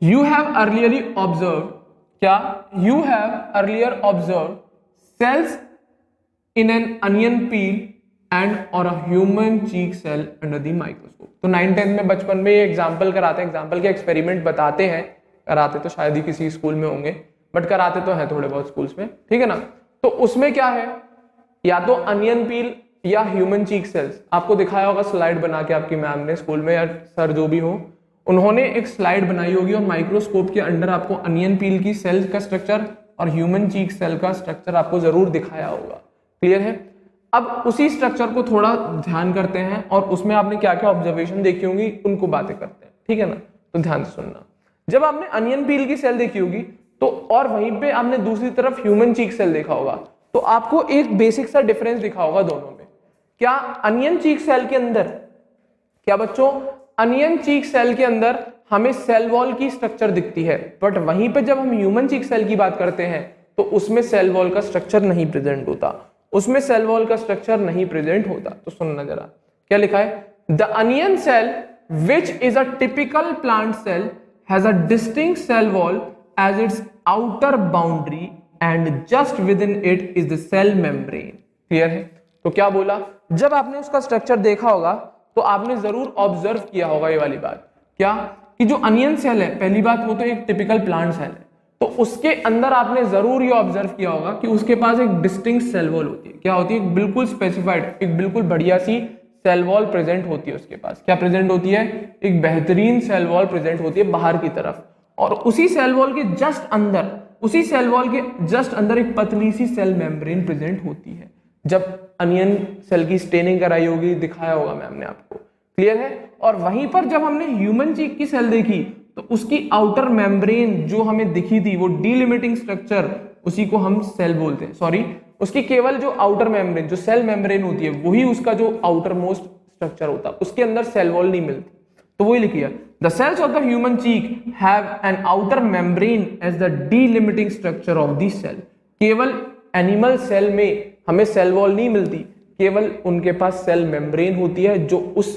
यू हैव अर्लियरली ऑब्जर्व, क्या you have earlier observe cells in an onion peel and or a human cheek cell under the microscope। तो 9th-10th में बचपन में ये एग्जाम्पल कराते हैं, एग्जाम्पल के एक्सपेरिमेंट बताते हैं, कराते तो शायद ही किसी स्कूल में होंगे बट कराते तो हैं थोड़े बहुत स्कूल्स में, ठीक है ना। तो उसमें क्या है, या तो अनियन पील या ह्यूमन चीक सेल्स, आपको दिखाया होगा स्लाइड बना के आपकी मैम ने स्कूल में या सर जो भी हो, उन्होंने एक स्लाइड बनाई होगी और माइक्रोस्कोप के अंडर आपको अनियन पील की सेल्स का स्ट्रक्चर और ह्यूमन चीक सेल का स्ट्रक्चर आपको जरूर दिखाया होगा। क्लियर है? अब उसी स्ट्रक्चर को थोड़ा ध्यान करते हैं और उसमें आपने क्या क्या ऑब्जर्वेशन देखी होंगी उनको बातें करते हैं, ठीक है ना। तो ध्यान से सुनना, जब आपने अनियन पील की सेल देखी होगी तो और वहीं पे आपने दूसरी तरफ ह्यूमन चीक सेल देखा होगा, तो आपको एक बेसिक सा डिफरेंस दिखा होगा दोनों में। क्या अनियन चीक सेल के अंदर, क्या बच्चों, अनियन चीक सेल के अंदर हमें सेल वॉल की स्ट्रक्चर दिखती है, बट वहीं पे जब हम ह्यूमन चीक सेल की बात करते हैं तो उसमें सेल वॉल का स्ट्रक्चर नहीं प्रेजेंट होता, उसमें सेल वॉल का स्ट्रक्चर नहीं प्रेजेंट होता। तो सुनना जरा, क्या लिखा है, the onion cell which is a typical plant cell has a distinct cell wall as its outer boundary and just within it is the cell membrane. Clear है? तो क्या बोला, जब आपने उसका स्ट्रक्चर देखा होगा तो आपने जरूर ऑब्जर्व किया होगा ये वाली बात, क्या कि जो अनियन सेल है, पहली बात वो तो एक टिपिकल प्लांट सेल है, तो उसके अंदर आपने जरूर ये ऑब्जर्व किया होगा कि उसके पास एक डिस्टिंक्ट सेल वॉल होती है। क्या होती है? बिल्कुल स्पेसिफाइड, एक बिल्कुल बढ़िया सी सेल वॉल प्रेजेंट होती है उसके पास। क्या प्रेजेंट होती है? एक बेहतरीन सेल वॉल प्रेजेंट होती है बाहर की तरफ, और उसी सेल वॉल के जस्ट अंदर, उसी सेल वॉल के जस्ट अंदर एक पतली सी सेल मेम्ब्रेन प्रेजेंट होती है। जब अनियन सेल की स्टेनिंग कराई होगी, दिखाया होगा मैम ने आपको, क्लियर है। और वहीं पर जब हमने ह्यूमन चीक की सेल देखी तो उसकी आउटर मेम्ब्रेन जो हमें दिखी थी वो डीलिमिटिंग स्ट्रक्चर, उसी को हम सेल बोलते हैं, सॉरी उसकी केवल जो आउटर मेम्ब्रेन जो सेल मेम्ब्रेन होती है वही उसका जो आउटर मोस्ट स्ट्रक्चर होता है, उसके अंदर सेल वॉल नहीं मिलती। तो वही लिखिए, the cells of the human cheek have an outer membrane as the delimiting structure of the cell. केवल एनिमल सेल में हमें सेल वॉल नहीं मिलती, केवल उनके पास सेल मेम्ब्रेन होती है जो उस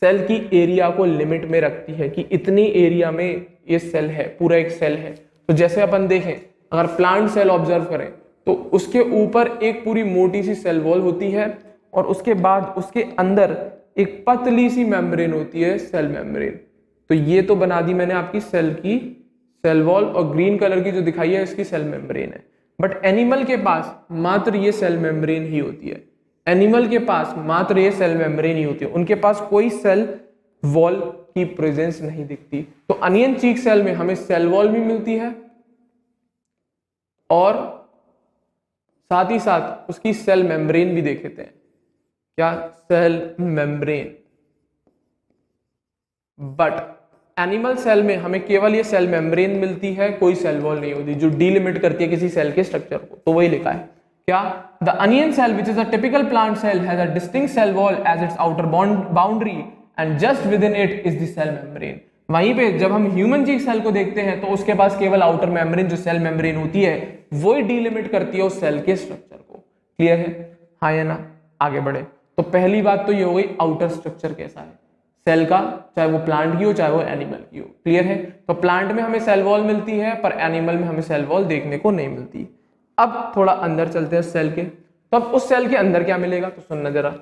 सेल की एरिया को लिमिट में रखती है कि इतनी एरिया में ये सेल है, पूरा एक सेल है। तो जैसे अपन देखें, अगर प्लांट सेल ऑब्जर्व करें तो उसके ऊपर एक पूरी मोटी सी सेल वॉल होती है और उसके बाद उसके अंदर एक पतली सी मेम्ब्रेन होती है, सेल मेम्ब्रेन। तो ये तो बना दी मैंने आपकी सेल की सेल वॉल, और ग्रीन कलर की जो दिखाई है इसकी सेल मेम्ब्रेन है। बट एनिमल के पास मात्र ये सेल मेम्ब्रेन ही होती है, एनिमल के पास मात्र ये सेल मेम्ब्रेन ही होती है, उनके पास कोई सेल वॉल की प्रेजेंस नहीं दिखती। तो अनियन चीक सेल में हमें सेल वॉल भी मिलती है और साथ ही साथ उसकी सेल मेम्ब्रेन भी देख लेते हैं। क्या? Cell membrane. But animal cell में हमें केवल ये सेल मेम्ब्रेन मिलती है, कोई सेल वॉल नहीं होती जो डीलिमिट करती है किसी सेल के स्ट्रक्चर को। तो वही लिखा है क्या? The onion cell which is a typical plant cell has a distinct cell wall as its outer boundary and just within it is the cell membrane. वहीं पे जब हम ह्यूमन चीक सेल को देखते हैं तो उसके पास केवल आउटर मेम्ब्रेन जो सेल मेम्ब्रेन होती है वही डीलिमिट करती है उस सेल के स्ट्रक्चर को। क्लियर है? हाँ या ना? आगे बढ़े। तो पहली बात तो ये हो गई आउटर स्ट्रक्चर कैसा है सेल का, चाहे वो प्लांट की हो चाहे वो एनिमल की हो। क्लियर है? तो प्लांट में हमें सेल वॉल मिलती है पर एनिमल में हमें सेल वॉल देखने को नहीं मिलती। अब थोड़ा अंदर चलते हैं सेल के, तो अब उस सेल के अंदर क्या मिलेगा तो सुनना जरा।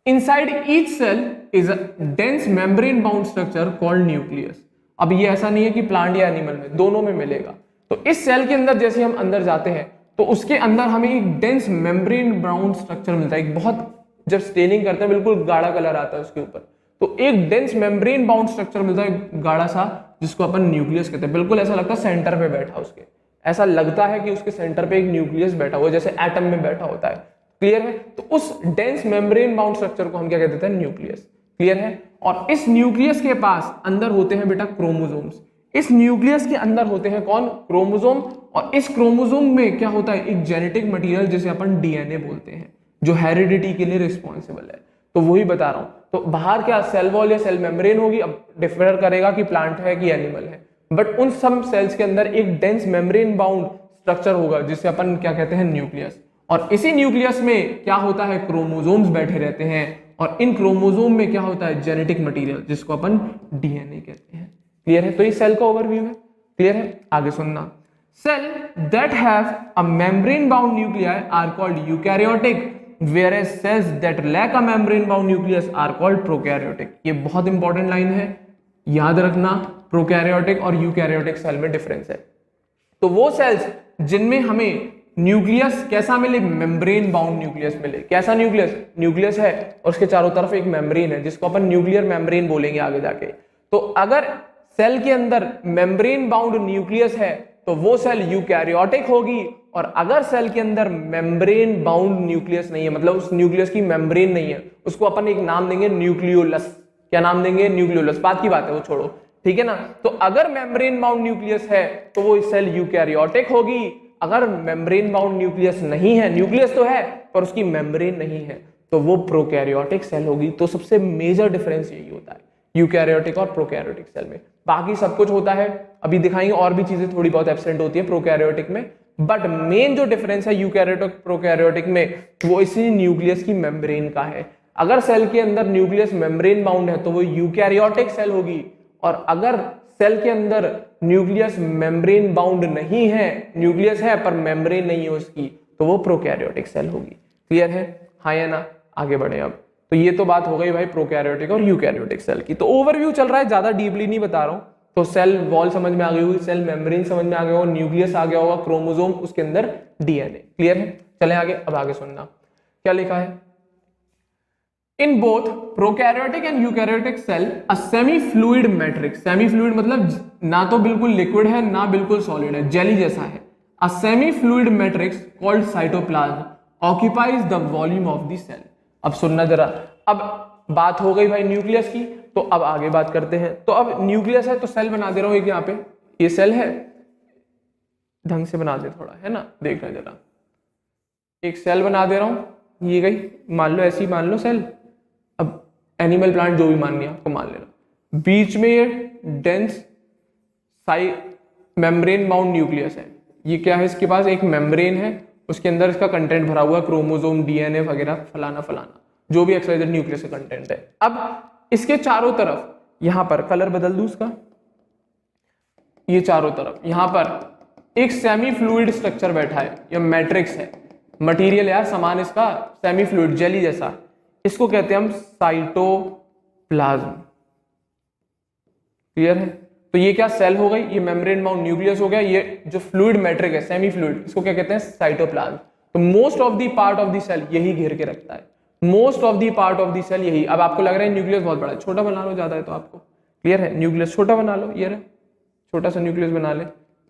Inside each cell is a dense membrane bound structure called nucleus. अब ये ऐसा नहीं है कि प्लांट या एनिमल में, दोनों में मिलेगा। तो इस सेल के अंदर जैसे हम अंदर जाते हैं तो उसके अंदर हमें एक डेंस मेम्ब्रेन बाउंड स्ट्रक्चर मिलता है, एक बहुत, जब स्टेनिंग करते हैं बिल्कुल गाढ़ा कलर आता है उसके ऊपर, तो एक डेंस मेम्ब्रेन बाउंड स्ट्रक्चर मिलता है गाढ़ा सा, जिसको अपन न्यूक्लियस कहते हैं। बिल्कुल ऐसा लगता है सेंटर पे बैठा, उसके ऐसा लगता है कि उसके सेंटर पे एक न्यूक्लियस बैठा हुआ है, जैसे एटम में बैठा होता है। क्लियर है? तो उस डेंस मेम्ब्रेन बाउंड स्ट्रक्चर को हम क्या कहते हैं? न्यूक्लियस। क्लियर है? और इस न्यूक्लियस के पास अंदर होते हैं बेटा क्रोमोसोम्स। इस न्यूक्लियस के अंदर होते हैं कौन? क्रोमोसोम। और इस क्रोमोसोम में क्या होता है? एक जेनेटिक मटेरियल जिसे अपन डीएनए बोलते हैं, जो हेरिडिटी के लिए रिस्पॉन्सिबल है। तो वही बता रहा हूं। तो बाहर क्या सेल वॉल या सेल मेम्ब्रेन होगी, अब डिफर करेगा कि प्लांट है कि एनिमल है, बट उन सब सेल्स के अंदर एक डेंस मेम्ब्रेन बाउंड स्ट्रक्चर होगा जिसे अपन क्या कहते हैं? न्यूक्लियस। और इसी न्यूक्लियस में क्या होता है? क्रोमोसोम्स बैठे रहते हैं, और इन क्रोमोसोम में क्या होता है? जेनेटिक मटेरियल, जिसको अपन डीएनए कहते हैं। क्लियर है? तो ये सेल का ओवरव्यू है। क्लियर है? आगे सुनना। Cell that have a membrane bound nuclei are called eukaryotic, whereas cells that lack a membrane bound nucleus are called prokaryotic। ये बहुत इंपॉर्टेंट लाइन है, याद रखना। प्रोकैरियोटिक और यूकैरियोटिक सेल में डिफरेंस है। तो वो सेल्स जिनमें हमें न्यूक्लियस कैसा मिले? मेम्ब्रेन बाउंड न्यूक्लियस मिले। कैसा न्यूक्लियस? न्यूक्लियस है और उसके चारों तरफ एक मेम्ब्रेन है, जिसको अपन न्यूक्लियर मेम्ब्रेन बोलेंगे आगे जाके। तो अगर सेल के अंदर मेम्ब्रेन बाउंड न्यूक्लियस है तो वो सेल यूकैरियोटिक होगी, और अगर सेल के अंदर मेम्ब्रेन बाउंड न्यूक्लियस नहीं है, मतलब उस न्यूक्लियस की मेम्ब्रेन नहीं है, उसको अपन एक नाम देंगे न्यूक्लियोलस। क्या नाम देंगे? न्यूक्लियोलस। बात की बात है, वो छोड़ो, ठीक है ना। तो अगर मेम्ब्रेन बाउंड न्यूक्लियस है तो वो सेल यूकैरियोटिक होगी। अगर मेम्ब्रेन बाउंड न्यूक्लियस नहीं है, न्यूक्लियस तो है पर उसकी मेम्ब्रेन नहीं है, तो वो प्रोकैरियोटिक सेल होगी। तो सबसे मेजर डिफरेंस यही होता है यूकैरियोटिक और प्रोकैरियोटिक सेल में। बाकी सब कुछ होता है, अभी दिखाएंगे, और भी चीजें थोड़ी बहुत एब्सेंट होती है प्रोकैरियोटिक में, बट मेन जो डिफरेंस है यूकैरियोटिक प्रोकैरियोटिक में वो इसी न्यूक्लियस की मेम्ब्रेन का है। अगर सेल के अंदर न्यूक्लियस मेम्ब्रेन बाउंड है तो वो यूकैरियोटिक सेल होगी, और अगर सेल के अंदर न्यूक्लियस मेम्ब्रेन बाउंड नहीं है, न्यूक्लियस है पर मेम्ब्रेन नहीं है उसकी, तो वो प्रोकैरियोटिक सेल होगी। क्लियर है? हाँ या ना? आगे बढ़े अब। तो ये तो बात हो गई भाई प्रोकैरियोटिक और यूकैरियोटिक सेल की। तो ओवरव्यू चल रहा है, ज्यादा डीपली नहीं बता रहा हूं। तो सेल वॉल समझ में आ गई होगी, सेल मेम्ब्रेन समझ में आ गया होगा, न्यूक्लियस आ गया होगा, क्रोमोसोम, उसके अंदर डीएनए। क्लियर है? चलें आगे। अब आगे सुनना क्या लिखा है। In both prokaryotic and eukaryotic cell a semi fluid matrix, semi fluid मतलब ना तो बिल्कुल लिक्विड है ना बिल्कुल सॉलिड है, जेली जैसा है। A semi fluid matrix called cytoplasm occupies the volume of the cell. अब सुनना जरा, अब बात हो गई भाई न्यूक्लियस की, तो अब आगे बात करते हैं। तो अब न्यूक्लियस है तो सेल बना दे रहा हूं एक, यहाँ पे ये सेल है, ढंग से बना दे थोड़ा, है ना, देखना जरा, एक सेल बना दे रहा हूं, ये गई, मान लो ऐसी मान लो सेल, अब एनिमल प्लांट जो भी माननी है आपको मान लेना। बीच में ये डेंस मेम्ब्रेन बाउंड न्यूक्लियस है, ये क्या है, इसके पास एक मेम्ब्रेन है, उसके अंदर इसका कंटेंट भरा हुआ है, क्रोमोसोम, डीएनए वगैरह, फलाना फलाना जो भी एक्सवाइजेड न्यूक्लियस का कंटेंट है। अब इसके चारों तरफ, यहां पर कलर बदल दूं इसका, ये चारों तरफ यहां पर एक सेमी फ्लूइड स्ट्रक्चर बैठा है, या मैट्रिक्स है, मटेरियल यार समान इसका सेमी फ्लूइड जेली जैसा, इसको कहते हैं हम साइटोप्लाज्म। क्लियर है? तो ये क्या सेल हो गई, ये मेम्ब्रेन बाउंड न्यूक्लियस हो गया, ये जो फ्लूइड मैट्रिक है सेमी फ्लूइड, इसको क्या कहते हैं, साइटोप्लाज्म। तो most of the part of the cell यही घेर के रखता है, most of the part of the cell यही। अब आपको लग रहा है न्यूक्लियस बहुत बड़ा है, छोटा बना लो, ज्यादा है तो आपको क्लियर है, न्यूक्लियस छोटा बना लो, ये रहा छोटा सा न्यूक्लियस बना ले,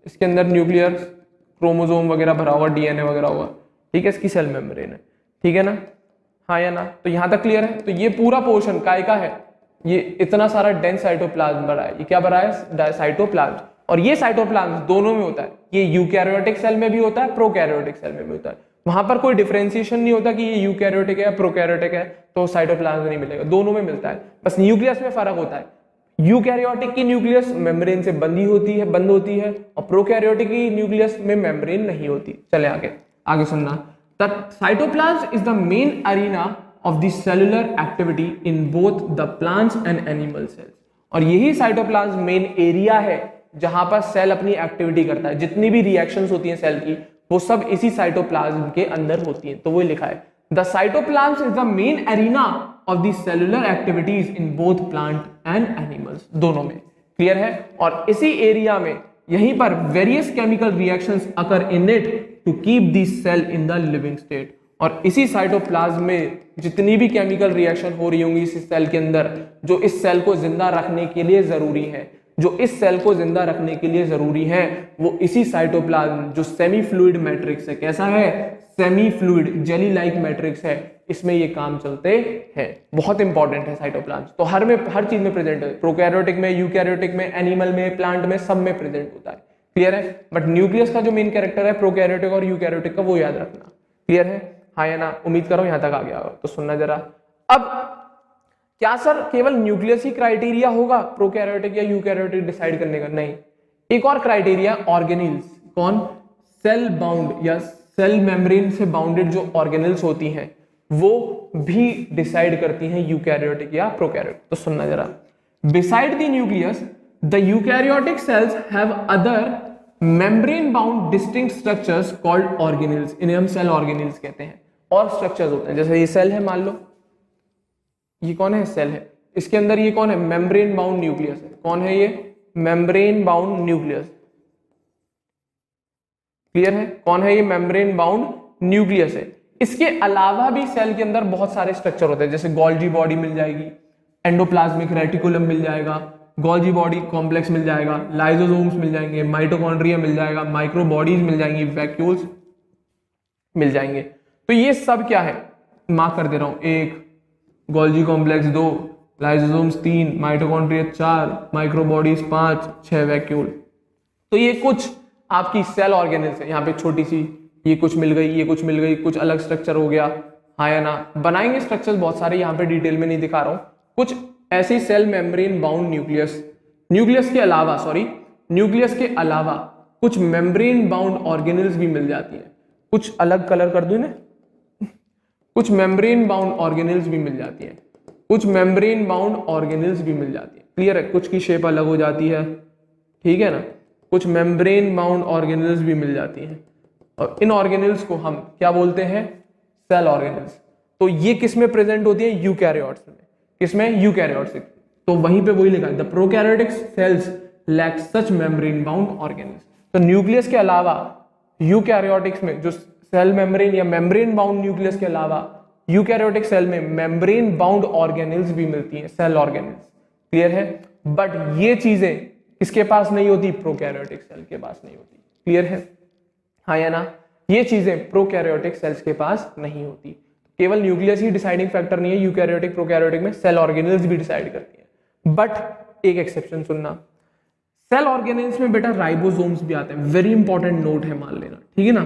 इसके अंदर न्यूक्लियर क्रोमोसोम वगैरह भरा होगा, डीएनए वगैरह होगा, ठीक है, इसकी सेल मेम्ब्रेन है, ठीक है ना, हाँ या ना, तो यहां तक क्लियर है। तो ये पूरा पोर्शन काय का है, ये इतना सारा डेंस साइटोप्लाज्म भरा है, ये क्या भरा है, साइटोप्लाज्म। और ये साइटोप्लाज्म दोनों में होता है, ये यूकैरियोटिक सेल में भी होता है, प्रोकैरियोटिक सेल में भी होता है, वहां पर कोई डिफरेंशिएशन नहीं होता कि ये यूकैरियोटिक है या प्रोकैरियोटिक है तो साइटोप्लाज्म नहीं मिलेगा, दोनों में मिलता है, बस न्यूक्लियस में फर्क होता है। यूकैरियोटिक की न्यूक्लियस मेम्ब्रेन से बंद होती है, और प्रोकैरियोटिक की न्यूक्लियस में मेम्ब्रेन नहीं होती। चले आगे सुनना। The cytoplasm is the main arena of the cellular activity in both the plants and animal cells। और यही साइटोप्लाज्म मेन एरिया है जहां पर सेल अपनी एक्टिविटी करता है, जितनी भी रिएक्शंस होती हैं सेल की वो सब इसी साइटोप्लाज्म के अंदर होती हैं। तो वो लिखा है the cytoplasm is the main arena of the cellular activities in both plant and animals, दोनों में। क्लियर है? और इसी एरिया में यहीं पर various chemical reactions occur in it to keep the cell in the living state. और इसी साइटोप्लाज्म में जितनी भी केमिकल रिएक्शन हो रही होंगी इस सेल के अंदर, जो इस सेल को जिंदा रखने के लिए जरूरी है, जो इस सेल को जिंदा रखने के लिए जरूरी है, वो इसी साइटोप्लाज्म जो सेमी फ्लूइड मैट्रिक्स है, कैसा है, semi fluid jelly like matrix है, इसमें ये काम चलते हैं। बहुत इंपॉर्टेंट है साइटोप्लाज्म, तो हर चीज में प्रेजेंट है, प्रोकैरियोटिक में, यूकैरियोटिक में, एनिमल में, प्लांट में, सब में प्रेजेंट होता है। क्लियर है? बट न्यूक्लियस का जो मेन कैरेक्टर है प्रोकैरियोटिक और यूकैरियोटिक का, वो याद रखना। क्लियर है? हाँ या ना? उम्मीद करो यहां तक आ गया होगा। तो सुनना जरा, अब क्या सर केवल न्यूक्लियस ही क्राइटेरिया होगा प्रोकैरियोटिक या यूकैरियोटिक डिसाइड करने का? नहीं, एक और क्राइटेरिया ऑर्गेनिल्स। कौन? सेल बाउंड या सेल मेम्ब्रेन से बाउंडेड जो ऑर्गेनिल्स होती हैं वो भी डिसाइड करती हैं यूकैरियोटिक या प्रोकैरियोटिक। तो सुनना जरा, beside the nucleus the eukaryotic cells have other membrane bound distinct structures called organelles. इन्हें हम सेल ऑर्गेनिल्स कहते हैं। और स्ट्रक्चर्स होते हैं, जैसे ये सेल है, मान लो ये कौन है, सेल है, इसके अंदर ये कौन है, मेम्ब्रेन बाउंड न्यूक्लियस है। कौन है ये? Membrane bound nucleus. क्लियर है? कौन है ये? मेम्ब्रेन बाउंड न्यूक्लियस है। इसके अलावा भी सेल के अंदर बहुत सारे स्ट्रक्चर होते हैं, जैसे गोल्जी बॉडी मिल जाएगी, एंडोप्लाज्मिक रेटिकुलम मिल जाएगा, गोल्जी बॉडी कॉम्प्लेक्स मिल जाएगा, लाइसोसोम्स मिल जाएंगे, माइटोकॉन्ड्रिया मिल जाएगा, माइक्रोबॉडीज मिल जाएंगी, वैक्यूल्स मिल जाएंगे। तो ये सब क्या है, मार्क कर दे रहा हूं, 1 Golgi complex, 2 lysosomes, 3 mitochondria, 4 microbodies, 5 6 vacuole. तो ये कुछ आपकी सेल ऑर्गेनिल्स है। यहाँ पे छोटी सी ये कुछ मिल गई, ये कुछ मिल गई, कुछ अलग स्ट्रक्चर हो गया, हाँ या ना? बनाएंगे स्ट्रक्चर्स बहुत सारे, यहाँ पे डिटेल में नहीं दिखा रहा हूं। कुछ ऐसी सेल मेम्ब्रेन बाउंड न्यूक्लियस के अलावा कुछ मेम्ब्रेन बाउंड ऑर्गेनिल्स भी मिल जाती हैं। कुछ अलग कलर कर दूं ना, कुछ मेम्ब्रेन बाउंड ऑर्गेनिल्स भी मिल जाती हैं, कुछ मेम्ब्रेन बाउंड ऑर्गेनिल्स भी मिल जाती है। क्लियर है? कुछ की शेप अलग हो जाती है, ठीक है ना? कुछ मेम्ब्रेन बाउंड ऑर्गेनिल्स भी मिल जाती हैं, और इन ऑर्गेनिल्स को हम क्या बोलते हैं? Cell organelles. तो ये किस में प्रेजेंट होती है? यूकैरियोट्स में। किसमें? यूकैरियोट्स। तो वहीं पे वही लिखा है, the prokaryotic cells lack such membrane bound organelles. तो न्यूक्लियस के अलावा यूकैरियोटिक्स में जो सेल मेम्ब्रेन या मेम्ब्रेन बाउंड न्यूक्लियस के अलावा यूकैरियोटिक सेल में मेम्ब्रेन बाउंड ऑर्गेनेल्स भी मिलती हैं, सेल ऑर्गेनेल्स, क्लियर है। बट ये चीजें किसके पास नहीं होती, प्रोकैरियोटिक सेल के पास नहीं होती, क्लियर है, हाँ या ना। ये चीजें प्रोकैरियोटिक सेल्स के पास नहीं होती। केवल न्यूक्लियस ही डिसाइडिंग फैक्टर नहीं है, यूकैरियोटिक प्रोकैरियोटिक में सेल ऑर्गेनेल्स भी डिसाइड करती हैं। बट एक एक्सेप्शन सुनना, सेल ऑर्गेनेल्स में बेटा राइबोसोम्स भी आते हैं, वेरी इंपॉर्टेंट नोट है, मान लेना, ठीक है ना।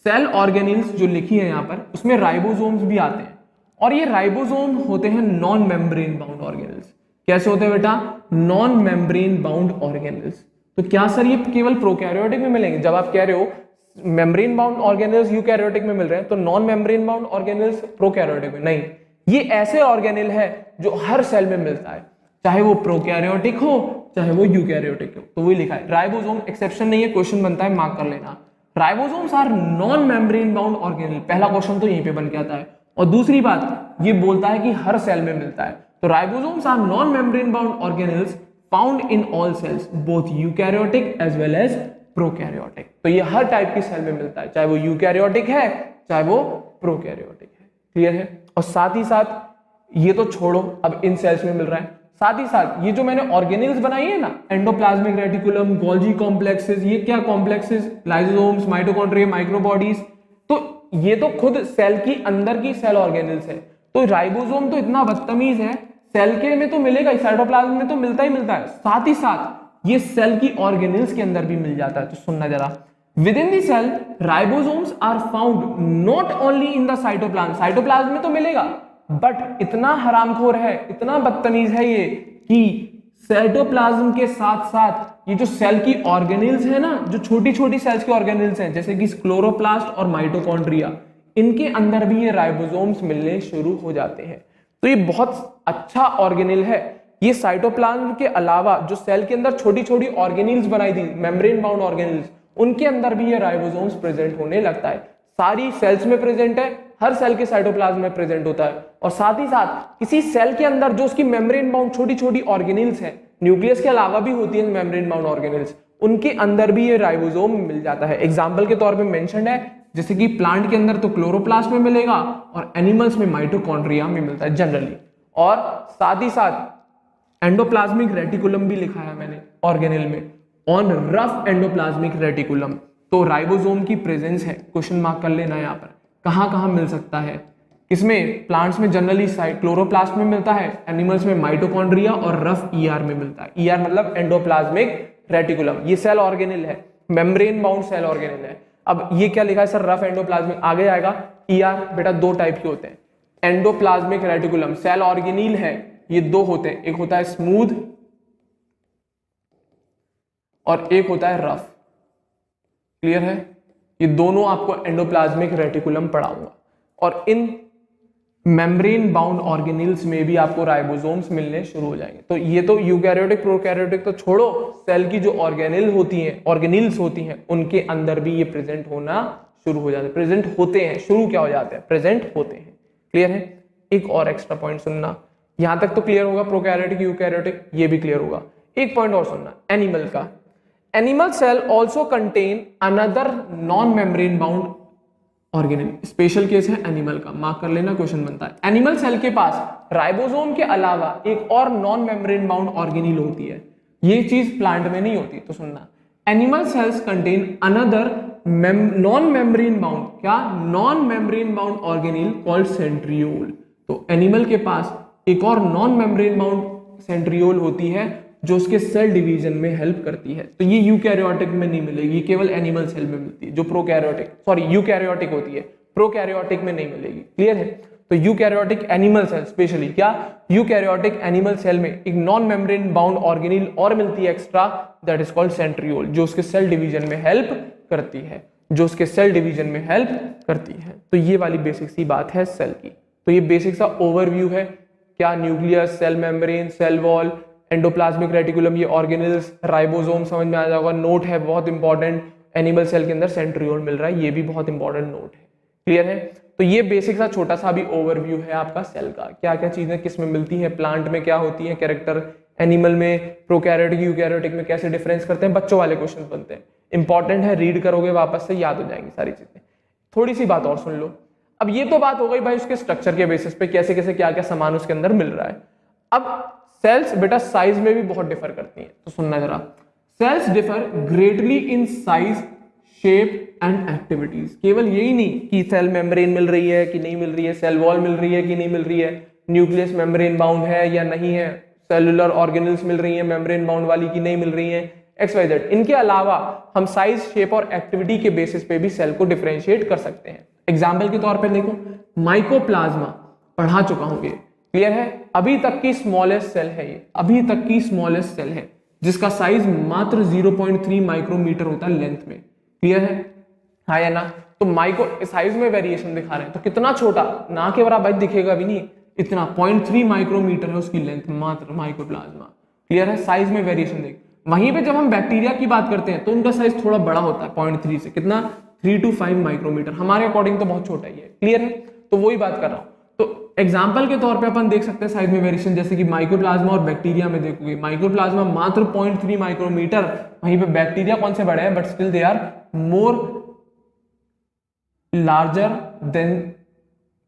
सेल ऑर्गेनेल्स जो लिखी है यहाँ पर, उसमें राइबोसोम्स भी आते हैं, और ये राइबोसोम होते हैं नॉन मेम्ब्रेन बाउंड ऑर्गेनेल्स। कैसे होते हैं बेटा, नॉन मेम्ब्रेन बाउंड ऑर्गेनेल्स। तो क्या सर ये केवल प्रोकैरियोटिक में मिलेंगे? जब आप कह रहे हो मेम्ब्रेन बाउंड ऑर्गेनेल्स यूकैरियोटिक में मिल रहे हैं, तो non membrane bound organelles prokaryotic में नहीं। ये ऐसे ऑर्गेनेल है जो हर सेल में मिलता है, चाहे वो प्रोकैरियोटिक हो चाहे वो यूकैरियोटिक हो। तो वही लिखा है, राइबोसोम एक्सेप्शन नहीं है, क्वेश्चन बनता है, मार्क कर लेना। Ribosomes are non membrane bound organelle, पहला क्वेश्चन तो यहीं पे बन के आता है। और दूसरी बात, ये बोलता है कि हर सेल में मिलता है, तो ribosomes are non membrane bound organelles found in all cells, both eukaryotic as well as prokaryotic. तो ये हर टाइप की सेल में मिलता है, चाहे वो यूकैरियोटिक है चाहे वो प्रोकैरियोटिक है, क्लियर है। और साथ ही साथ ये तो छोड़ो, अब इन सेल्स में मिल रहा है, साथ ही साथ ये जो मैंने ऑर्गेनेल्स बनाई है ना, एंडोप्लाज्मिक रेटिकुलम, गोल्जी कॉम्प्लेक्सेस, ये क्या कॉम्प्लेक्सेस, लाइसोसोम्स, माइटोकॉन्ड्रिया, माइक्रोबॉडीज, तो ये तो खुद सेल की अंदर की सेल ऑर्गेनेल्स है। तो राइबोसोम तो इतना बदतमीज है, सेल के में तो मिलेगा ही, साइटोप्लाज्म में तो मिलता ही मिलता है, साथ ही साथ ये सेल की ऑर्गेनेल्स के अंदर भी मिल जाता है। तो सुनना जरा, within the cell ribosomes are found not only in the cytoplasm, cytoplasm में तो मिलेगा, बट इतना हरामखोर है, इतना बदतमीज है ये कि साइटोप्लाज्म के साथ साथ ये जो सेल की ऑर्गेनेल्स है ना, जो छोटी छोटी सेल्स की ऑर्गेनेल्स हैं, जैसे कि क्लोरोप्लास्ट और माइटोकॉन्ड्रिया, इनके अंदर भी ये राइबोसोम्स मिलने शुरू हो जाते हैं। तो ये बहुत अच्छा ऑर्गेनेल है। ये साइटोप्लाज्म के अलावा जो सेल के अंदर छोटी छोटी ऑर्गेनेल्स बनाई थी, मेम्ब्रेन बाउंड ऑर्गेनेल्स, उनके अंदर भी ये राइबोसोम्स प्रेजेंट होने लगता है। सारी सेल्स में प्रेजेंट है, हर सेल के साइटोप्लाज्म में प्रेजेंट होता है। और साथ ही साथ किसी सेल के अंदर जो उसकी मेम्ब्रेन बाउंड छोटी छोटी ऑर्गेनेल्स हैं, न्यूक्लियस के अलावा भी होती है मेम्ब्रेन बाउंड ऑर्गेनेल्स, उनके अंदर भी ये राइबोसोम मिल जाता है। एग्जाम्पल के तौर पे मेंशन्ड है, जैसे कि प्लांट के अंदर तो क्लोरोप्लास्ट में मिलेगा और एनिमल्स में माइटोकॉन्ड्रिया में मिलता है जनरली। और साथ ही साथ एंडोप्लाज्मिक रेटिकुलम भी लिखा है मैंने ऑर्गेनेल में, ऑन रफ एंडोप्लाज्मिक रेटिकुलम। तो राइबोसोम की प्रेजेंस है, क्वेश्चन मार्क कर लेना यहाँ पर, कहाँ कहाँ मिल सकता है, किसमें, प्लांट्स में जनरली क्लोरोप्लास्ट में मिलता है, एनिमल्स में माइटोकॉन्ड्रिया और रफ ईआर में मिलता है। ईआर मतलब एंडोप्लाज्मिक रेटिकुलम, ये सेल ऑर्गेनेल है, मेम्ब्रेन बाउंड सेल ऑर्गेनेल है। अब ये क्या लिखा है सर, रफ एंडोप्लाज्मिक, आगे आएगा। ईआर बेटा दो टाइप के होते हैं, एंडोप्लाज्मिक रेटिकुलम सेल ऑर्गेनील है, ये दो होते हैं, एक होता है स्मूथ और एक होता है रफ, क्लियर है। ये दोनों आपको एंडोप्लाज्मिक रेटिकुलम पढ़ाऊंगा। और इन मेम्ब्रेन बाउंड ऑर्गेनेल्स में भी आपको राइबोसोम्स मिलने शुरू हो जाएंगे। तो ये तो यूकैरियोटिक प्रोकैरियोटिक तो छोड़ो, सेल की जो ऑर्गेनेल होती हैं, ऑर्गेनेल्स होती हैं, उनके अंदर भी ये प्रेजेंट होना शुरू हो जाते हैं, प्रेजेंट होते हैं, शुरू क्या हो जाते हैं, प्रेजेंट होते हैं, क्लियर है। एक और एक्स्ट्रा पॉइंट सुनना, यहां तक तो क्लियर होगा, प्रोकैरियोटिक यूकैरियोटिक ये भी क्लियर होगा। एक पॉइंट और सुनना, एनिमल का, animal cell also contain another non membrane bound organelle, special case है एनिमल का, मार्क कर लेना, क्वेश्चन बनता है। एनिमल सेल के पास राइबोसोम के अलावा एक और नॉन मेम्ब्रेन बाउंड ऑर्गेनेल होती है, ये चीज प्लांट में नहीं होती। तो सुनना, animal cells contain another non membrane bound, क्या, non membrane bound organelle called centriole. तो एनिमल के पास एक और नॉन मेम्ब्रेन बाउंड सेंट्रियोल होती है जो उसके सेल डिवीजन में हेल्प करती है। तो ये यूकैरियोटिक में नहीं मिलेगी, केवल एनिमल सेल में मिलती है, जो प्रोकैरियोटिक यूकैरियोटिक होती है, प्रोकैरियोटिक में नहीं मिलेगी, क्लियर है। तो यूकैरियोटिक एनिमल सेल, स्पेशली क्या, यूकैरियोटिक एनिमल सेल में एक नॉन मेम्ब्रेन बाउंड ऑर्गेनेल और मिलती है extra, that is called centriole, जो उसके सेल डिवीजन में हेल्प करती है, जो उसके सेल डिवीजन में हेल्प करती है। तो ये वाली बेसिक सी बात है सेल की। तो ये बेसिक सा ओवरव्यू है, क्या, nucleus, cell membrane, cell wall, endoplasmic reticulum, ये ऑर्गेनेल्स, राइबोसोम समझ में आ जाएगा। नोट है बहुत इंपॉर्टेंट, एनिमल सेल के अंदर सेंट्रियोल मिल रहा है, ये भी बहुत इंपॉर्टेंट नोट है, क्लियर है। तो ये बेसिक सा छोटा सा भी ओवरव्यू है आपका सेल का, क्या क्या चीजें किस में मिलती हैं, प्लांट में क्या होती है कैरेक्टर, एनिमल में, प्रोकैरियोटिक यूकैरियोटिक में कैसे डिफरेंस करते हैं, बच्चों वाले क्वेश्चन बनते हैं, इंपॉर्टेंट है, रीड करोगे वापस से याद हो जाएंगी सारी चीजें। थोड़ी सी बात और सुन लो, अब ये तो बात हो गई भाई उसके स्ट्रक्चर के बेसिस पे कैसे कैसे क्या क्या सामान उसके अंदर मिल रहा है। अब सेल्स बेटा साइज में भी बहुत डिफर करती हैं, तो सुनना जरा। Cells differ greatly in size, shape and activities. केवल यही नहीं कि सेल मेम्ब्रेन मिल रही है कि नहीं मिल रही है, सेल वॉल मिल रही है कि नहीं मिल रही है, न्यूक्लियस मेम्ब्रेन बाउंड है या नहीं है, सेलुलर ऑर्गेनल्स मिल रही है मेम्ब्रेन बाउंड वाली की नहीं मिल रही है, XYZ। इनके अलावा हम साइज, शेप और एक्टिविटी के बेसिस पे भी सेल को डिफरेंशिएट कर सकते हैं। एग्जाम्पल के तौर पे देखो, माइकोप्लाज्मा पढ़ा चुका हूं, ये क्लियर है, अभी तक की स्मॉलेस्ट सेल है, ये अभी तक की स्मॉलेस्ट सेल है जिसका साइज मात्र 0.3 माइक्रोमीटर होता है लेंथ में। क्लियर है, हाँ या ना? तो माइक्रो साइज में वेरिएशन दिखा रहे हैं, तो कितना छोटा, ना के बराबर दिखेगा भी नहीं, इतना 0.3 माइक्रोमीटर है उसकी लेंथ मात्र माइकोप्लाज्मा। क्लियर है, साइज में वेरिएशन देख। वहीं पे जब हम बैक्टीरिया की बात करते हैं तो उनका साइज थोड़ा बड़ा होता है, 0.3 से कितना 3 to 5 माइक्रोमीटर, हमारे अकॉर्डिंग तो बहुत छोटा ही है। क्लियर है, तो वही बात कर रहा हूं। तो एग्जाम्पल के तौर पे अपन देख सकते हैं साइज में वेरिएशन, जैसे कि माइक्रोप्लाज्मा और बैक्टीरिया में देखोगे, माइक्रोप्लाज्मा मात्र 0.3 माइक्रोमीटर, वहीं पे बैक्टीरिया कौन से बड़े हैं, but still they are more larger than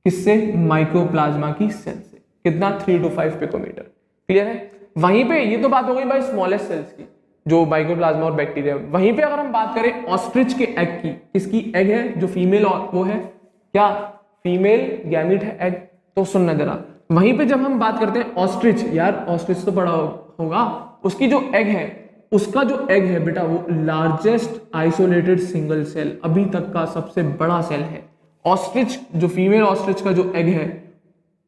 किससे, माइक्रोप्लाज्मा की सेल से, कितना 3 to 5 पिकोमीटर। क्लियर है, वहीं पे ये तो बात हो गई भाई स्मॉलेस्ट सेल्स की, जो माइक्रोप्लाज्मा और बैक्टीरिया। वहीं पे अगर हम बात करें ऑस्ट्रिच के एग की, किसकी एग है, जो फीमेल वो है क्या, फीमेल गैमिट है एग, तो सुनना जरा। वहीं पे जब हम बात करते हैं ऑस्ट्रिच, यार ऑस्ट्रिच तो पढ़ा होगा, उसकी जो एग है, उसका जो एग है बेटा वो लार्जेस्ट आइसोलेटेड सिंगल सेल, अभी तक का सबसे बड़ा सेल है। ऑस्ट्रिच, जो फीमेल ऑस्ट्रिच का जो एग है,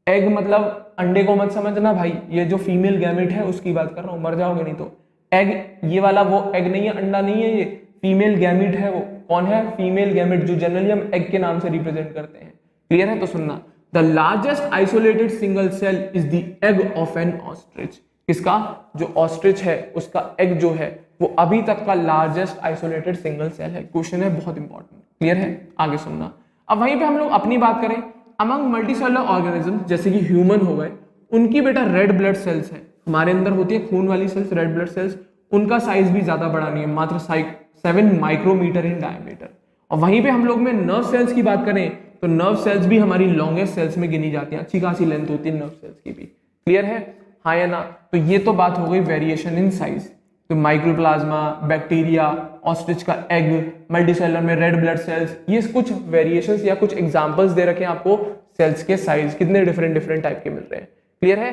एग मतलब अंडे को मत समझना भाई, ये जो फीमेल गैमेट है उसकी बात कर रहा हूं, मर जाओगे नहीं तो। एग ये वाला वो एग नहीं है, अंडा नहीं है, ये फीमेल गैमेट है। वो कौन है, फीमेल गैमेट, जो जनरली हम एग के नाम से रिप्रेजेंट करते हैं। क्लियर है, तो सुनना, the largest isolated single cell is the egg of an ostrich. किसका, जो ऑस्ट्रिच है उसका एग जो है वो अभी तक का लार्जेस्ट आइसोलेटेड सिंगल सेल है। क्वेश्चन है बहुत इंपॉर्टेंट। क्लियर है, आगे सुनना। अब वहीं पे हम लोग अपनी बात करें, अमंग मल्टीसेलुलर ऑर्गेनिज्म जैसे कि ह्यूमन हो गए, उनकी बेटा रेड ब्लड सेल्स है, हमारे अंदर होती है खून वाली सेल्स, रेड ब्लड सेल्स, उनका साइज भी ज्यादा बड़ा नहीं है, मात्र 7 माइक्रोमीटर इन डायमीटर। और वहीं पे हम लोग में नर्व सेल्स की बात करें तो नर्व सेल्स भी हमारी लॉन्गेस्ट सेल्स में गिनी जाती हैं, अच्छी खासी लेंथ होती है नर्व सेल्स की भी। क्लियर है, हाँ या ना? तो ये तो बात हो गई वेरिएशन इन साइज। तो माइक्रोप्लाज्मा, बैक्टीरिया, ऑस्ट्रिच का एग, मल्टीसेलुलर में रेड ब्लड सेल्स, ये कुछ वेरिएशंस या कुछ एग्जांपल्स दे रखे हैं आपको सेल्स के साइज कितने डिफरेंट डिफरेंट टाइप के मिल रहे हैं। क्लियर है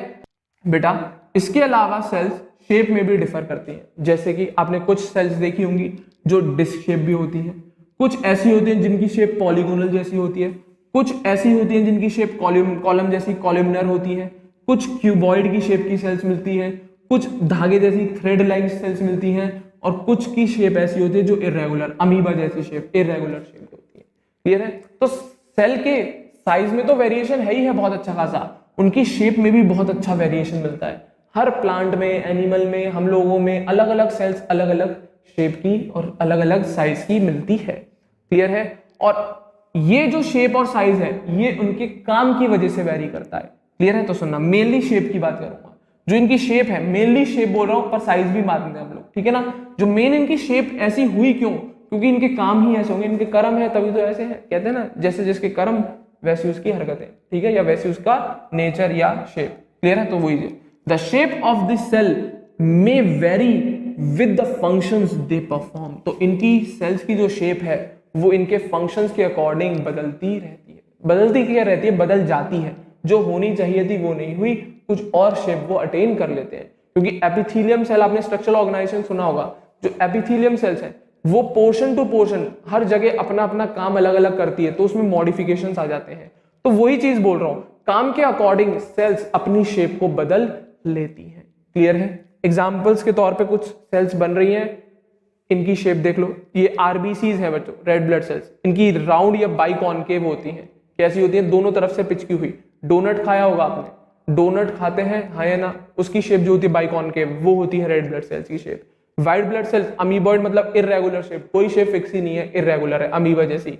बेटा? इसके अलावा सेल्स शेप में भी डिफर करती हैं, जैसे कि आपने कुछ सेल्स देखी होंगी जो डिस्क शेप भी होती है, कुछ ऐसी होती हैं जिनकी शेप पॉलीगोनल जैसी होती है, कुछ ऐसी होती हैं जिनकी शेप कॉलम जैसी कॉलमनर होती है, कुछ क्यूबॉइड की शेप की सेल्स मिलती है, कुछ धागे जैसी थ्रेड लाइक सेल्स मिलती हैं, और कुछ की शेप ऐसी होती है जो इरेगुलर, अमीबा जैसी शेप, इरेगुलर शेप होती है। क्लियर है? तो सेल के साइज में तो वेरिएशन है ही है बहुत अच्छा खासा, उनकी शेप में भी बहुत अच्छा वेरिएशन मिलता है। हर प्लांट में, एनिमल में, हम लोगों में अलग अलग सेल्स अलग अलग शेप की और अलग अलग साइज की मिलती है। क्लियर है? और ये जो शेप और साइज है ये उनके काम की वजह से वेरी करता है। क्लियर है? तो सुनना, मेनली शेप की बात करूंगा, जो इनकी शेप है, मेनली शेप बोल रहा हूं पर साइज भी मानते हैं हम लोग, ठीक है ना? जो मेन इनकी शेप ऐसी हुई क्यों, क्योंकि इनके काम ही ऐसे होंगे, इनके कर्म है तभी तो ऐसे है। कहते हैं ना, जैसे जिसके कर्म वैसी उसकी हरकतें, ठीक है, या वैसी उसका नेचर या शेप। क्लियर है? तो वही है, the shape of this cell may vary with the functions they perform. तो इनकी सेल्स की जो शेप है वो इनके फंक्शंस के अकॉर्डिंग बदलती रहती है। बदलती क्या रहती है, बदल जाती है, जो होनी चाहिए थी वो नहीं हुई, कुछ और शेप वो अटेन कर लेते हैं। क्योंकि एपिथेलियम सेल, आपने स्ट्रक्चरल ऑर्गेनाइजेशन सुना होगा, जो एपिथेलियम सेल्स है वो पोर्शन टू पोर्शन हर जगह अपना अपना काम अलग अलग करती है, तो उसमें मॉडिफिकेशंस आ जाते हैं। तो वही चीज बोल रहा हूं, काम के अकॉर्डिंग सेल्स अपनी शेप को बदल लेती हैं। क्लियर है? एग्जाम्पल्स के तौर पे कुछ सेल्स बन रही हैं, इनकी शेप देख लो, ये आरबीसीज है बच्चों, रेड ब्लड सेल्स, इनकी राउंड या बाइकॉनकेव होती हैं। कैसी होती है, दोनों तरफ से पिचकी हुई। डोनट खाया होगा आपने, डोनट खाते हैं, हाँ या ना? उसकी शेप जो होती है बाइकॉनकेव, वो होती है रेड ब्लड सेल्स की shape. White blood cells, amoeboid मतलब इरेगुलर शेप, कोई शेप फिक्स ही नहीं है, इरेगुलर है, अमीबा जैसी।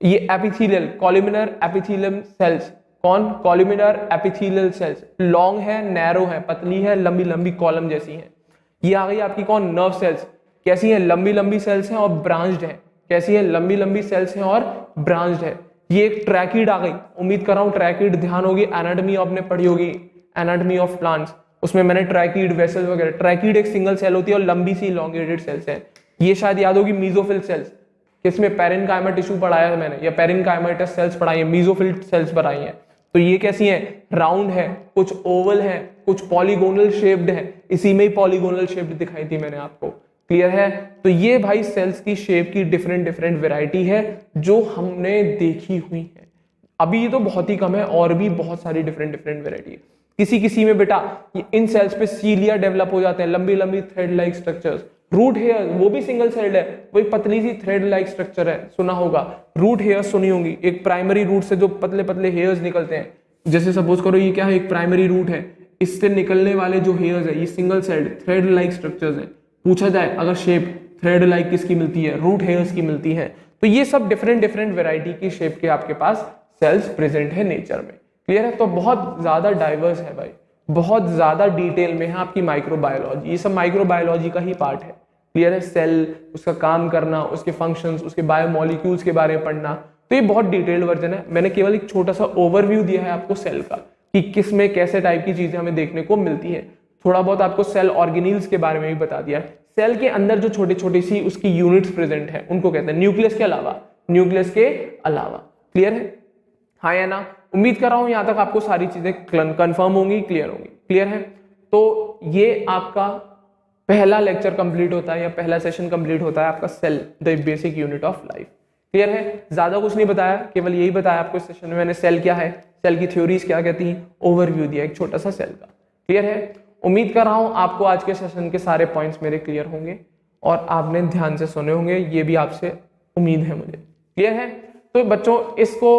ये एपिथेलियल, कॉलमिनर एपिथेलियम सेल्स, कौन, कॉलमिनर एपिथेलियल सेल्स, लॉन्ग है, नैरो है, पतली है, लंबी लंबी कॉलम जैसी है। ये आ गई आपकी कौन, नर्व सेल्स, कैसी है, लंबी लंबी सेल्स हैं और ब्रांच्ड है। कैसी है, लंबी लंबी सेल्स हैं और ब्रांच्ड है। ये एक ट्रैकिड आ गई, उम्मीद कर रहा हूँ ट्रैकिड ध्यान होगी, एनाटॉमी आपने पढ़ी होगी, एनाटॉमी ऑफ प्लांट्स, उसमें मैंने ट्रैकिड वेसल वगैरह, ट्रैकिड एक सिंगल सेल होती है और लंबी सी इलॉन्गेटेड सेल्स है। ये शायद याद होगी मीजोफिल सेल्स, किसमें पेरेन्काइमा टिश्यू पढ़ाया है मैंने, या पेरेन्काइमाटस सेल्स पढ़ाई है, मीजोफिल सेल्स पढ़ाई है। तो ये कैसी है, राउंड है, कुछ ओवल है, कुछ पॉलीगोनल शेप्ड है, इसी में ही पॉलीगोनल शेप्ड दिखाई थी मैंने आपको, क्लियर है। तो ये भाई सेल्स की शेप की डिफरेंट डिफरेंट वैरायटी है जो हमने देखी हुई है। अभी ये तो बहुत ही कम है, और भी बहुत सारी डिफरेंट डिफरेंट वैरायटी है। किसी किसी में बेटा इन सेल्स पे सीलिया डेवलप हो जाते हैं, लंबी लंबी thread like structures. Root hair वो भी सिंगल सेल्ड है, वही पतली सी थ्रेड लाइक स्ट्रक्चर है, सुना होगा। रूट हेयर सुनी होंगी, एक प्राइमरी रूट से जो पतले पतले हेयर्स निकलते हैं, जैसे सपोज करो ये क्या है, एक प्राइमरी रूट है, इससे निकलने वाले जो हेयर्स है ये single celled thread like structures हैं। पूछा जाए अगर शेप थ्रेड लाइक किसकी मिलती है, रूट हेयर्स की मिलती है। तो ये सब डिफरेंट डिफरेंट वेराइटी की शेप के आपके पास सेल्स प्रेजेंट है नेचर में, क्लियर है। तो बहुत ज्यादा डाइवर्स है भाई, बहुत ज्यादा डिटेल में है आपकी माइक्रोबायोलॉजी, ये सब माइक्रोबायोलॉजी का ही पार्ट है, क्लियर है। सेल, उसका काम करना, उसके फंक्शंस, उसके बायोमोलिक्यूल्स के बारे में पढ़ना, तो ये बहुत डिटेल्ड वर्जन है। मैंने केवल एक छोटा सा ओवरव्यू दिया है आपको सेल का, कि किस में कैसे टाइप की चीजें हमें देखने को मिलती है। थोड़ा बहुत आपको सेल ऑर्गेनील्स के बारे में भी बता दिया है। सेल के अंदर जो छोटी छोटी सी उसकी यूनिट्स प्रेजेंट है उनको कहते हैं न्यूक्लियस के अलावा, न्यूक्लियस के अलावा, क्लियर है, हाँ या ना। उम्मीद कर रहा हूं यहां तक आपको सारी चीजें कंफर्म होंगी, क्लियर होंगी, क्लियर है। तो ये आपका पहला लेक्चर कंप्लीट होता है, या पहला सेशन कंप्लीट होता है आपका cell the basic unit of life, clear है। ज्यादा कुछ नहीं बताया, केवल यही बताया आपको इस सेशन में मैंने, सेल क्या है, सेल की थ्योरीज क्या कहती हैं, ओवरव्यू दिया एक छोटा सा सेल का, क्लियर है। उम्मीद कर रहा हूं आपको आज के सेशन के सारे पॉइंट्स मेरे क्लियर होंगे और आपने ध्यान से सुने होंगे, ये भी आपसे उम्मीद है मुझे, क्लियर है। तो बच्चों इसको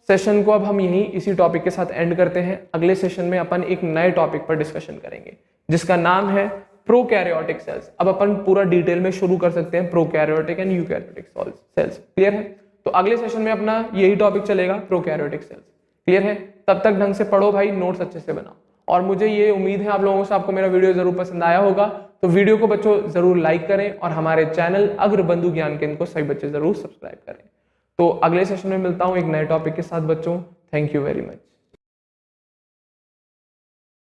सेशन को अब हम यहीं इसी टॉपिक के साथ एंड करते हैं। अगले सेशन में अपन एक नए टॉपिक पर डिस्कशन करेंगे जिसका नाम है प्रोकैरियोटिक सेल्स। अब अपन पूरा डिटेल में शुरू कर सकते हैं prokaryotic and eukaryotic cells, clear है। तो अगले सेशन में अपना यही टॉपिक चलेगा, प्रोकैरियोटिक सेल्स, क्लियर है। तब तक ढंग से पढ़ो भाई, नोट्स अच्छे से बनाओ, और मुझे ये उम्मीद है आप लोगों से आपको मेरा वीडियो जरूर पसंद आया होगा। तो वीडियो को बच्चों जरूर लाइक करें और हमारे चैनल अग्रबंधु ज्ञान केंद्र को सभी बच्चे जरूर सब्सक्राइब करें। तो अगले सेशन में मिलता हूं एक नए टॉपिक के साथ बच्चों, थैंक यू वेरी मच।